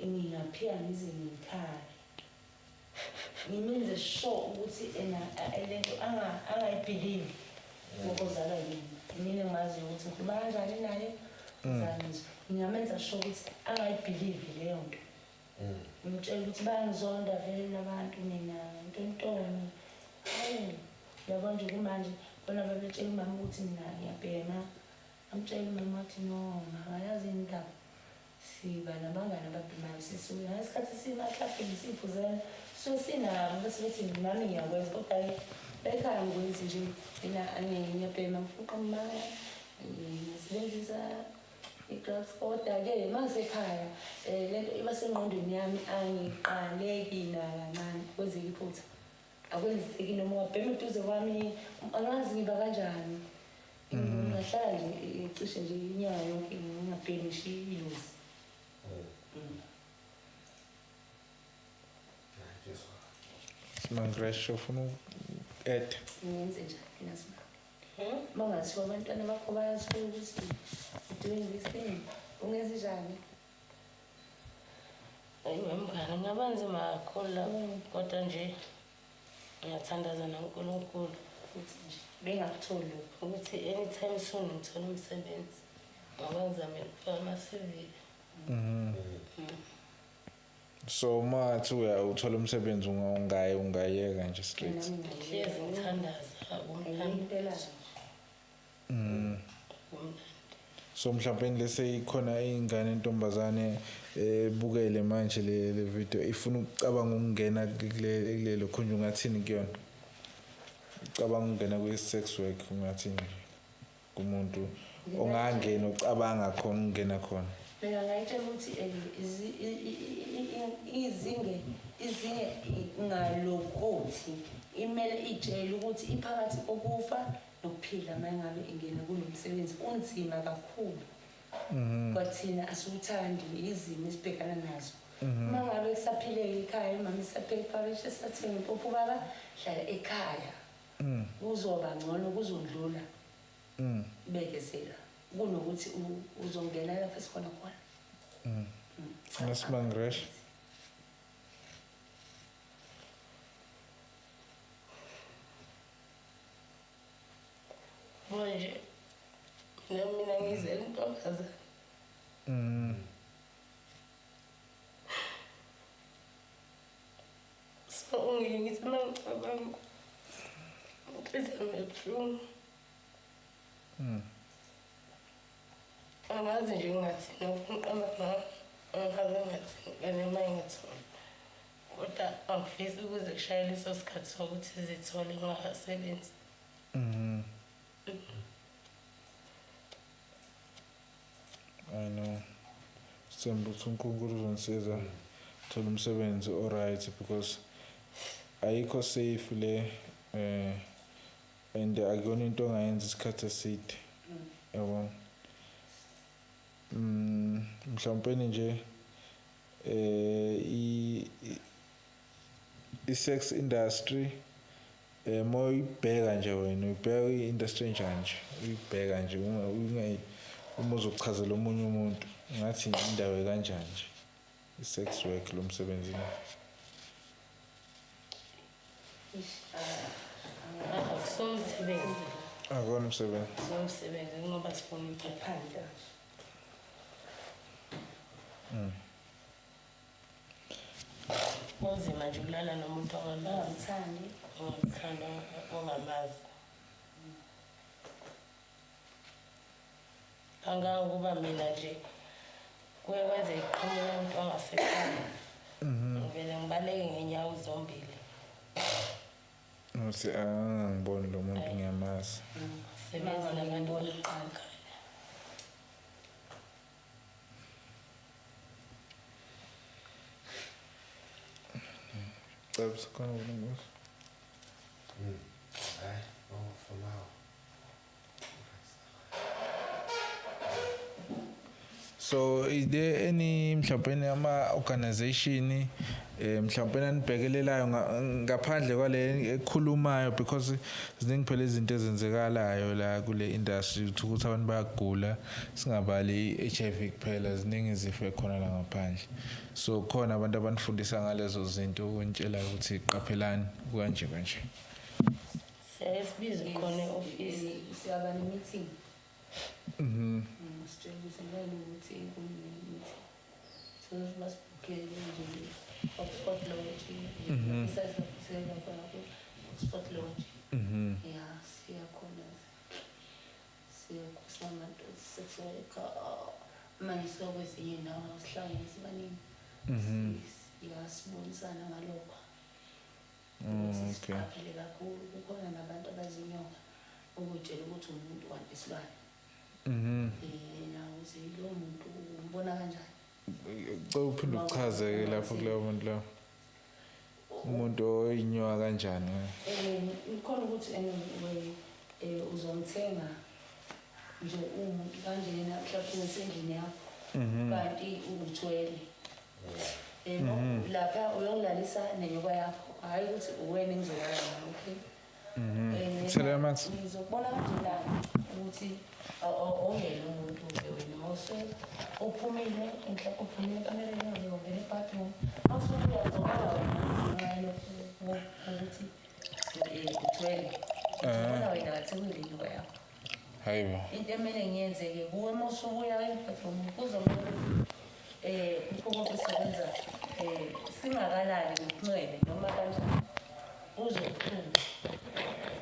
Speaker 1: ngingaphiya ngize ngikhale ngimenze sure ukuthi lento angayibhilivi ngokozala yini mina engimaziyo ukuthi ngikhuluma kanjani naye ngingamenza sure ukuthi angayibhilivi leyo nto ngimtshela ukuthi bayangizonda vele nabantu mina ntontoni yabo nje kumanje khona babetshela umama ukuthi mina ngiyabhema amtshela umama wathi no akayazi indaba siba nabangani ababhemayo sisuke ngesikhathi simahlafeni siyifuzela so sinabo bese bethi nami ngiyakwenza kodwa-ke ekhaya ngikwenzi nje mina ngiyabhema ngifuqa umaya ngisebenzisa i-drugs kodwa-ke uma ngisekhaya lento iba sengqondweni yami angiqaleki nakancane kwenzeka iphutha akwenzeki noma wabhema eduze kwami angazi ngiba kanjani ngahlala nje cishe nje inyanga yonke ngingabhemi ngisho ilozi.
Speaker 2: Simangresh ufuna uku-add
Speaker 1: Ngenze njani nasimanga mangathiwa abantwana bakho bayasuka ukuthi doing this thing ungenze njani?
Speaker 4: Ayiwe mngani ngaba nzima kakhulu lapho kodwa nje ngiyathandaza naNkulunkulu
Speaker 1: Futhi nje bengakutholi lokho.
Speaker 4: ukuthi anytime soon ngithola umsebenzi ngoba ngizame ukufaka ama-CV.
Speaker 2: so mathi uthola umsebenzi ungayeka nje straight.
Speaker 4: Ngihlezi ngithandaza
Speaker 1: Impela
Speaker 2: So mhlawumbe lese ikhona ingane intombazane ebukele manje le video ifuna ukucabanga ukungena kulelo khonje ungathini kuyona? Ucabanga ukungena kwi-sex work ungathini nje kumuntu ongangena ucabanga khona ukungena khona?
Speaker 1: mina ngayitshela ukuthi izinge ngalokothi imele itshele ukuthi iphakathi kokufa nokuphila mangabe ingena kulo msebenzi unzima kakhulu. Kwathina asiwuthandi izimo esibhekana nazo. Uma ngabe kusaphileka ekhaya mama isapheka esathenga impuphu baba hlala ekhaya. Kuzoba ngcono kuzondlula. Bekezela kunokuthi uzongena lapha esikhona khona.
Speaker 2: Nasimangresh
Speaker 4: manje mina ngizela intombazane so ngithi uma ngicabanga inhliziyo ebuhlungu angazi nje ngingathini angazi ngathini kanye uma ngithola kodwa angifisi ukuze kushayele leso sikhathi sokuthi zithole ngingakasebenzi.
Speaker 2: I know. Sithemba ukuthi uNkulunkulu uzonisiza thola umsebenzi alright because ayikho safe le and akuyona into ongayenza isikhathi eside. Yabona. Mhlawumbe nje i-sex industry moyibheka nje wena uyibheka i-industry njani uyibheka nje uma uzochazela omunye umuntu ngathi indawo kanjani nje i-sex work lo msebenzi
Speaker 4: Akusomsebenzi
Speaker 2: akona umsebenzi
Speaker 4: somsebenzi ngoba sifuna imphandle. Kunzima nje ukulala nomuntu ongamazi ongamazi. Kangangokuba mina nje kuye kwenze iqhamuke umuntu ongasekhaya. Ngivele ngibaleke ngenyawo zombili.
Speaker 2: uthi angiboni lo muntu ngiyamazi.
Speaker 4: Sebenza nabantu abasekhaya.
Speaker 2: Cebisa khona ukubuza.
Speaker 3: Hayi, no for now.
Speaker 2: So is there any mhlawumbe ama organization mhlawumbe anibhekelelayo ngaphandle kwale ekhulumayo because ziningi phela izinto ezenzekalayo la kule industry ukuthi abantu bayagula singabali HIV kuphela ziningi izifo ekhona la ngaphandle. So khona abantu abanifundisa ngalezo zinto ukunitshela ukuthi qaphelani kanje kanje.
Speaker 4: Siyasibiza khona e-office
Speaker 1: siyaba ne-meeting. Sitshela ukuthi ngeke ukuthi meeting. So masibukele nje spot lodge. Isasebenzela khona spot lodge. Yeah, siyakhona. Siyakusama into sexual manje sokwezinye indawo sihlangene sibaningi. Siyasibonisana ngalokho.
Speaker 2: Okay.
Speaker 1: Siqaphele kakhulu kukhona nabantu abazinyoka ukutshela ukuthi umuntu kanti isilwane. Nawo lo muntu umbona kanjani?
Speaker 2: Uphinde uchaze lapho kuleyo muntu lawo. umuntu oyinyoka kanjani
Speaker 1: ikhona ukuthi uzomthenga nje umuntu kanjena mhlawumbe nesendlini yakho kanti uthwele lapha uyongilalisa nenyoka yakho hayi ukuthi uwena engizolala nawe okay
Speaker 2: Thela Max
Speaker 1: ngizokubona kanjena ukuthi ongena umuntu-ke wena mawuse uphumile mhlawumbe uphumile kamereni uyovela ebathroom mawusubuya uzobona wena ukuthi uthwele uzobona wena ngathi kuyinyoka yakho
Speaker 2: hayibo
Speaker 1: into emele ngiyenzeke kuwe mawusubuya ebathroom kuzomele ukho kusebenza singakalali ngokuncwele noma kanjani uzophuma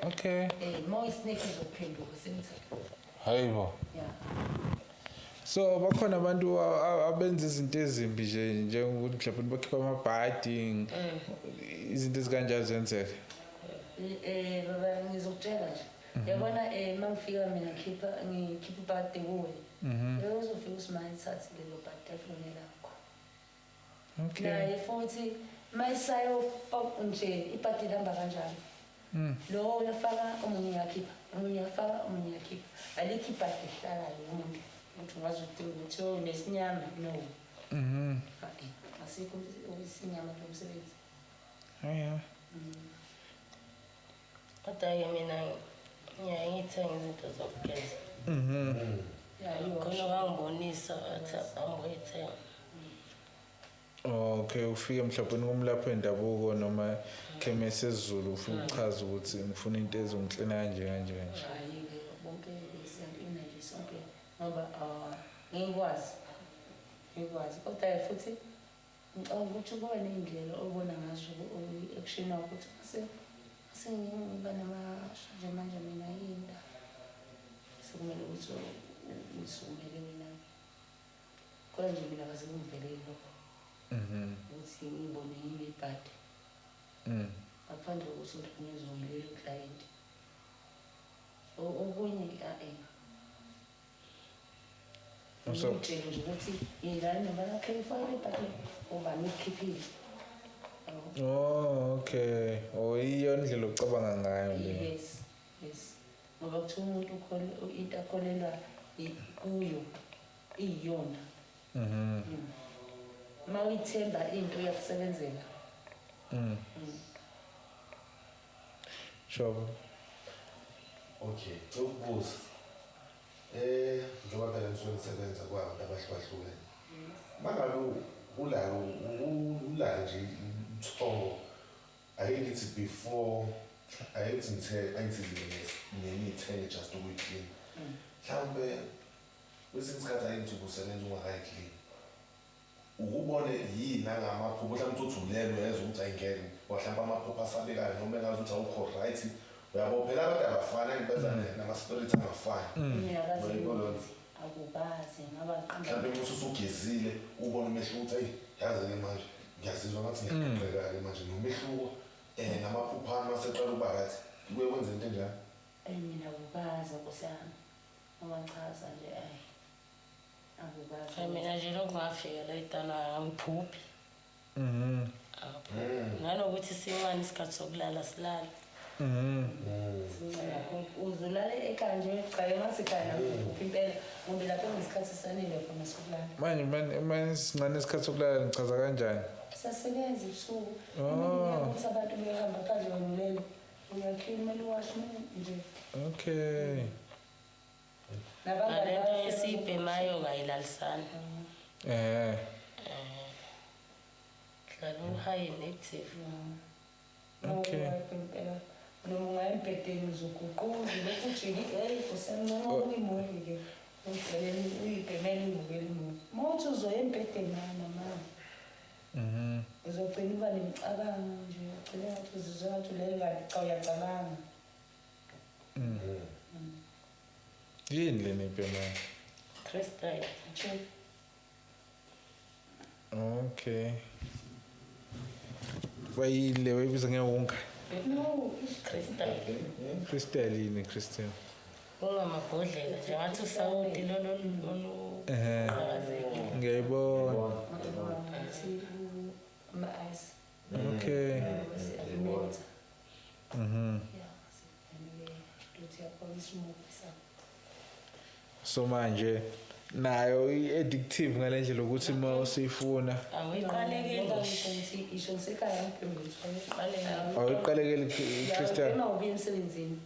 Speaker 2: okay
Speaker 1: mawuyisnake uzophenduka semthatha
Speaker 2: hayibo
Speaker 1: yeah.
Speaker 2: So bakhona abantu abenza izinto ezimbi nje njengokuthi mhlawumbe bakhipha amabhadi izinto ezikanjalo zenzeka
Speaker 1: baba ngizokutshela nje yabona mangifika mina ngikhipha ibhadi kuwe uzofika usimanye thathi lelo bhadi eflone lakho
Speaker 2: okay
Speaker 1: naye futhi mayisayo nje ibhadi lihamba kanjalo lo uyafaka omunye uyakhipha omunye uyafaka omunye uyakhipha alikho ibhadi lihlalayo umuntu ukuthi ungazi ukuthi unesinyama no asikho isinyama lomsebenzi
Speaker 2: yeah
Speaker 4: kodwa-ke mina ngiyaye ngithenge izinto zokugeza khona wangibonisa athi angiboyithenga
Speaker 2: okay ufike mhlawumbe kumlapho wendabuko noma khemesi esiZulu ufuna ukuchaza ukuthi ngifuna into ezongiklina kanje
Speaker 1: hayi-ke bonke siyalina nje sonke ngoba ngikwazi kodwa futhi ngicabanga ukuthi kuba ney'ndlela obona ngazo i-action wakho ukuthi sengiba namashanje manje mina yinda sekumele ukuthi ngisukumele mina kodwa nje mina kaze kungiveleli lokho ukuthi ngibone yini ibhadi ngaphandle kokuthi ngithunyezwe umlilo uklayenti okunye ngitshele nje ukuthi yilani nobalakhe ifakele ibhadi uba ngikhiphile
Speaker 2: okay iyona indlela ocabanga ngayo le
Speaker 1: yes ngoba kuthiwa umuntu into akholelwa kuyo iyona uma uyithemba into iyakusebenzela
Speaker 2: sure
Speaker 3: okay ukubuza njengoba phela nisuke nisebenza kwabantu abahlukahlukene mangabe ulala nje umthongo ayithi before ayithi ngithenge just ukuyiclean mhlawumbe kwesinye isikhathi ayithi ukusebenza ungakayiklini ukubone yini nangamaphupho mhlawumbe uthi ulele uyezwa ukuthi ayingeke mhlawumbe amaphupho asabekayo noma engazi ukuthi awukho right uyabo phela abantu abafana benza nama-spirit angafani
Speaker 1: akubazi
Speaker 3: mhlawumbe ukuthi usugezile ubone umehluko ukuthi ayi yazi-ke manje ngiyazizwa ngathi ngiyaqhubeka-ke manje nomehluko namaphuphana maseqala uba kathi kuye kwenza into enjani
Speaker 1: mina akubazi kusami ungachaza nje akubazi
Speaker 4: mina nje lokhu ngafika la idana angiphuphi nanokuthi sincane isikhathi sokulala silala
Speaker 1: uzulale ekhaya nje uqale ngasikhaya nakuphupha impela ngoba lapho ngesikhathi sanele khona sokulala
Speaker 2: manje sincane isikhathi sokulala ngichaza kanjani
Speaker 1: sasebenza ebusuku ukuthi abantu behamba phandle banulele uyakhila kumele uwashe nje
Speaker 2: okay
Speaker 4: nalento esiyibhemayo ngayilalisana hlala uhayi native
Speaker 2: okay
Speaker 1: noma ungayembhedeni uzoguquza lokhu ujike usenoma uyimuvi-ke uyibhemele uyibukela imuvi mawuthi uzoya embhedeni namama uzogcina uba nemicabango nje ugcine ngathi uzizwa ngathi ulele kanti cha uyacabanga
Speaker 2: yini le nibhemayo
Speaker 4: crystal
Speaker 2: okay bayile wayibiza ngewonka
Speaker 1: no
Speaker 2: crystal yini crystal
Speaker 4: kungamabhodlela nje ngathi usawoti
Speaker 2: ngiyayibona
Speaker 1: ama-ice
Speaker 2: Okay.
Speaker 1: Siyakumenza.
Speaker 2: Mhm.
Speaker 1: Yeah, sivele luthi yaphola isimoki sakho.
Speaker 2: So manje nayo i-addictive ngale ndlela ukuthi uma usifuna
Speaker 4: Awuyiqalekeli.
Speaker 1: Ngoba ngisho ngithi isho ngisekhaya ngiphinde
Speaker 2: awuyiqalekeli Christian.
Speaker 1: Uma ubuya emsebenzini.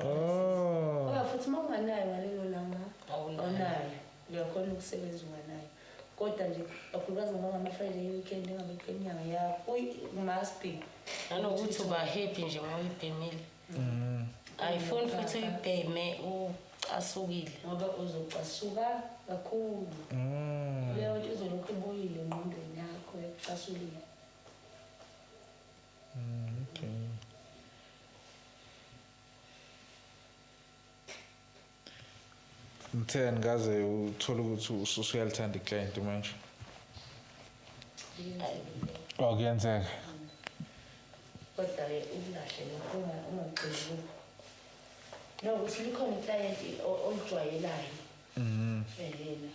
Speaker 2: Oh.
Speaker 1: Ngoba futhi uma unganayo ngalelo langa
Speaker 4: Awunayo.
Speaker 1: awunayo. Uyakhona ukusebenza unganayo. Kodwa nje kakhulukazi ngoba ngama-Friday weekend engabe kwenyanga yakho must be.
Speaker 4: Nanokuthi uba happy nje uma uyibhemile. Ayifuni futhi uyibheme ucasukile.
Speaker 1: Ngoba uzocasuka kakhulu. Leyo nto izolokhu ibuyile engqondweni yakho ekucasulile.
Speaker 2: Okay. Mtheni ngaze uthole ukuthi usuyalithanda iclient manje. Oh kuyenzeka.
Speaker 1: Kodwa-ke ukulahle lokho ungagxili. Nokuthi likhona iclient olijwayelayo. Yena.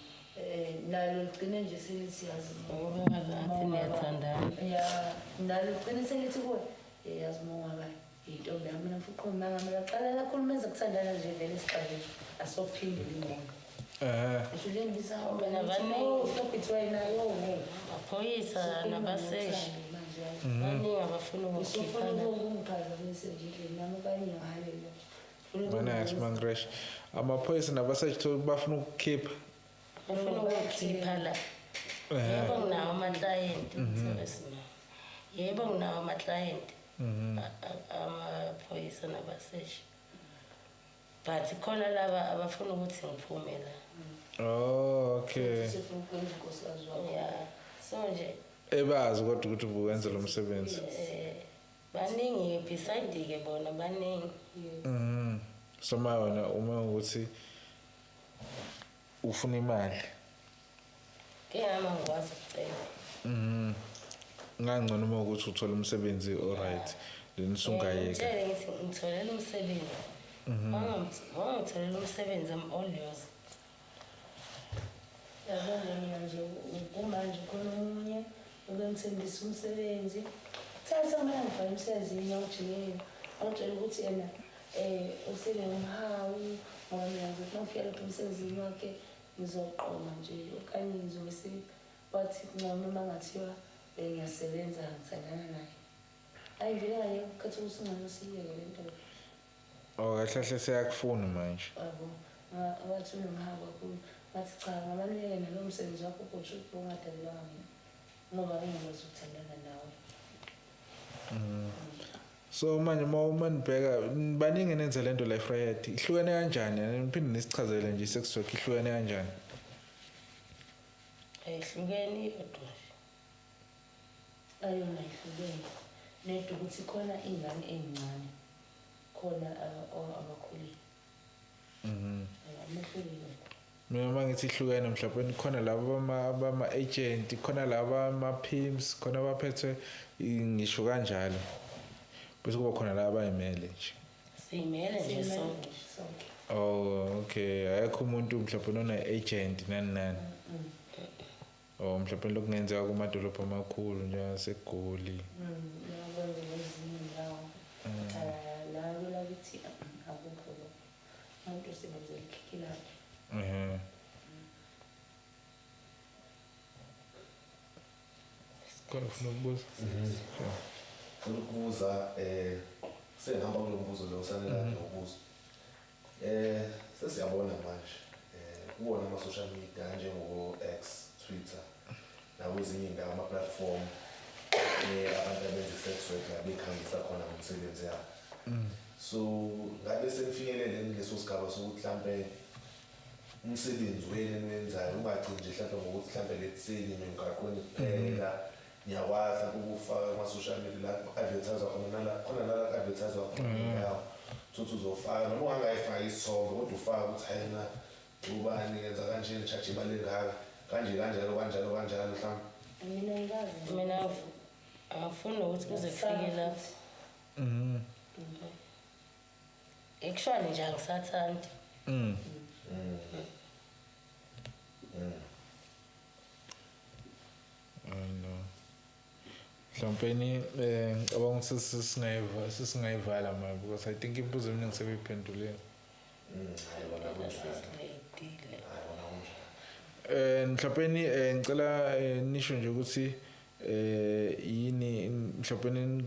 Speaker 1: Nalo ligcine nje selithi yazi.
Speaker 4: Ngoba ngathi niyathandana.
Speaker 1: Ya, nalo ligcine selithi kuwe. Yazi mongaba intombi yami mina mfuqa umanga qala lakhulumeza kuthandana nje vele siqale asophinde lingona. Ngisho le mbisa
Speaker 4: Mina baningi.
Speaker 1: stop it right now.
Speaker 4: Amaphoyisa nabaseshi baningi abafuna
Speaker 1: Usufuna
Speaker 4: ukukhiphana.
Speaker 1: ukungiphazamisa endleleni nami okanye ngahalela.
Speaker 2: Mana Smangresh. Amaphoyisa nabasethi bafuna ukukhipha.
Speaker 4: Bafuna ukukhipha la. Yebo nginawo amaklayenti. Yebo nginawo amaklayenti. Amaphoyisa nabaseshi. But khona laba abafuna ukuthi ngiphume la.
Speaker 2: Oh okay.
Speaker 1: Sifuna ukwenza inkosikazi wakho.
Speaker 4: Yeah. So nje
Speaker 2: Ebazi kodwa ukuthi ubuwenza lo msebenzi.
Speaker 4: baningi beside ke bona baningi.
Speaker 2: So ma wena uma ukuthi ufuna imali.
Speaker 4: Ke ama ngikwazi ukucela.
Speaker 2: Ngangcono uma ukuthi uthola umsebenzi alright. Then sungayeka.
Speaker 4: Ngitshele ngithi ngitholela umsebenzi. Wangitholela umsebenzi am-all-yours.
Speaker 1: Yabona mina nje kumanje khona omunye obengithembisa umsebenzi. Thatha mina ngifake emsebenzini awujikele. Awutshela ukuthi yena usele umhawu ngoba mina ngizothi ngifika lapha emsebenzini wakhe ngizoqoma nje okanye ngizobe bathi ngcono uma ngathiwa ngiyasebenza ngithandana naye. Hayi vele ngeke ukukhetha ukuthi unganosiyeke le nto.
Speaker 2: Oh kahle kahle seyakufuna manje.
Speaker 1: Yabo. Abathi unomhawu kakhulu. Bathi cha ngabaluleke nalo msebenzi wakho kusho ukuthi ungadalelwanga mina. Ngoba ngingakwazi ukuthandana nawe.
Speaker 2: So manje uma nibheka baningi nenze lento la Friday. Ihlukene kanjani? Niphinde nisichazele nje sex work ihlukene kanjani?
Speaker 4: Ayihlukene yodwa.
Speaker 1: Ayona ihlukene. Nedwa ukuthi khona ingane ezincane. Khona abakhulile. Amehlukile.
Speaker 2: Mina mangithi ihlukene mhlawumbe khona labo abama agent, khona laba ama pimps, khona abaphethe ngisho kanjalo. Bese kuba khona laba abayimele nje.
Speaker 4: Simele nje sonke.
Speaker 2: Oh okay, ayikho umuntu mhlawumbe ona agent nani. Oh mhlawumbe lokungenzeka kumadolobha amakhulu njengaseGoli.
Speaker 1: Yabona lezinye indawo. La lakithi akukho lo. Umuntu usebenzela ikhikilana.
Speaker 2: Khona ufuna ukubuza?
Speaker 3: Funa ukubuza sengihamba kulo mbuzo lo sanela nokubuza. Sesiyabona manje kuwona ama social media njengo X, Twitter nakwezinye indawo ama platform abantu abenza sex work bekhangisa khona ngomsebenzi yabo. So ngabe senifinyelele kuleso sigaba sokuthi mhlambe umsebenzi wena wenzayo ungagcini nje mhlambe ngokuthi mhlambe letseni emgaqweni kuphela niyakwazi ukufaka kuma social media la advertise khona la advertise khona yawo ukuthi uzofaka noma ungangayifaka isithombe kodwa ufaka ukuthi hayina ubani yenza kanje charge imali engaka kanje kanjalo mhlawumbe.
Speaker 1: Mina ngikazi.
Speaker 4: Mina angifuni ukuthi kuze kufike lapho. Actually nje angisathandi.
Speaker 2: No. mhlawumpeni ngicabanga ukuthi sisingayivala manje because I think imbuzo eminingi sebeyiphendulile. Mhlawumpeni ngicela nisho nje ukuthi yini mhlawumpeni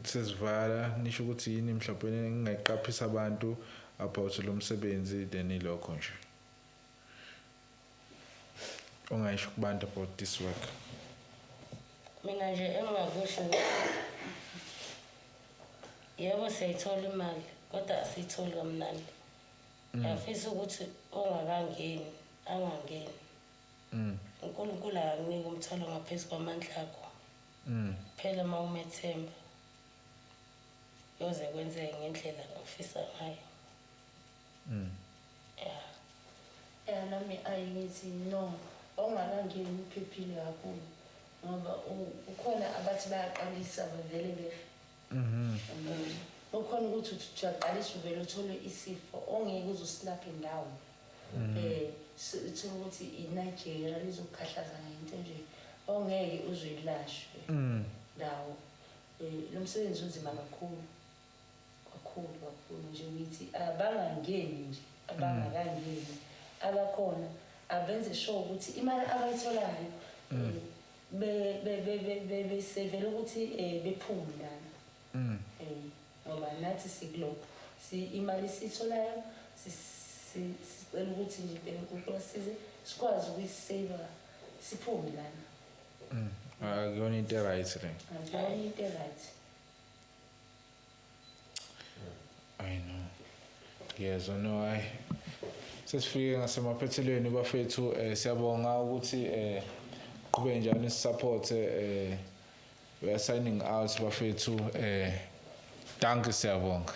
Speaker 2: sesivala nisho ukuthi yini mhlawumpeni engingayiqaphisa abantu about lo msebenzi then ilokho nje. Ongayisho kubantu about this work.
Speaker 4: Mina nje engingakusho ukuthi yebo siyayithola imali kodwa asiyitholi kamnandi. Ngiyafisa ukuthi ongakangeni angangeni. uNkulunkulu akakunike umthwalo ngaphezu kwamandla akho. Phela uma umethemba yoze kwenzeke ngendlela ofisa ngayo.
Speaker 1: Nami ayithi no ongakangeni uphephile kakhulu ngoba ukhona abathi bayaqalisa bavele befe. Ukhona ukuthi uyaqalisa uvele uthole isifo ongeke uzosilapha indawo. Uthola ukuthi iNigeria lizokukhahlaza ngento nje ongeke uzuyilashwe ndawo. Lo msebenzi unzima kakhulu nje ngithi abangangeni nje abangakangeni abakhona abenze sure ukuthi imali abayitholayo besevela ukuthi bephume lana. Ngoba nathi sikulo imali sitholayo sicela ukuthi nje uNkulunkulu asize sikwazi ukuyiseva siphume lana.
Speaker 2: Akuyona into right le.
Speaker 1: Akuyona into right.
Speaker 2: I know. Yes, I know. Sesifike ngasemaphethelweni bafethu siyabonga ukuthi qhubeke njalo support we are signing out bafethu danke siyabonga.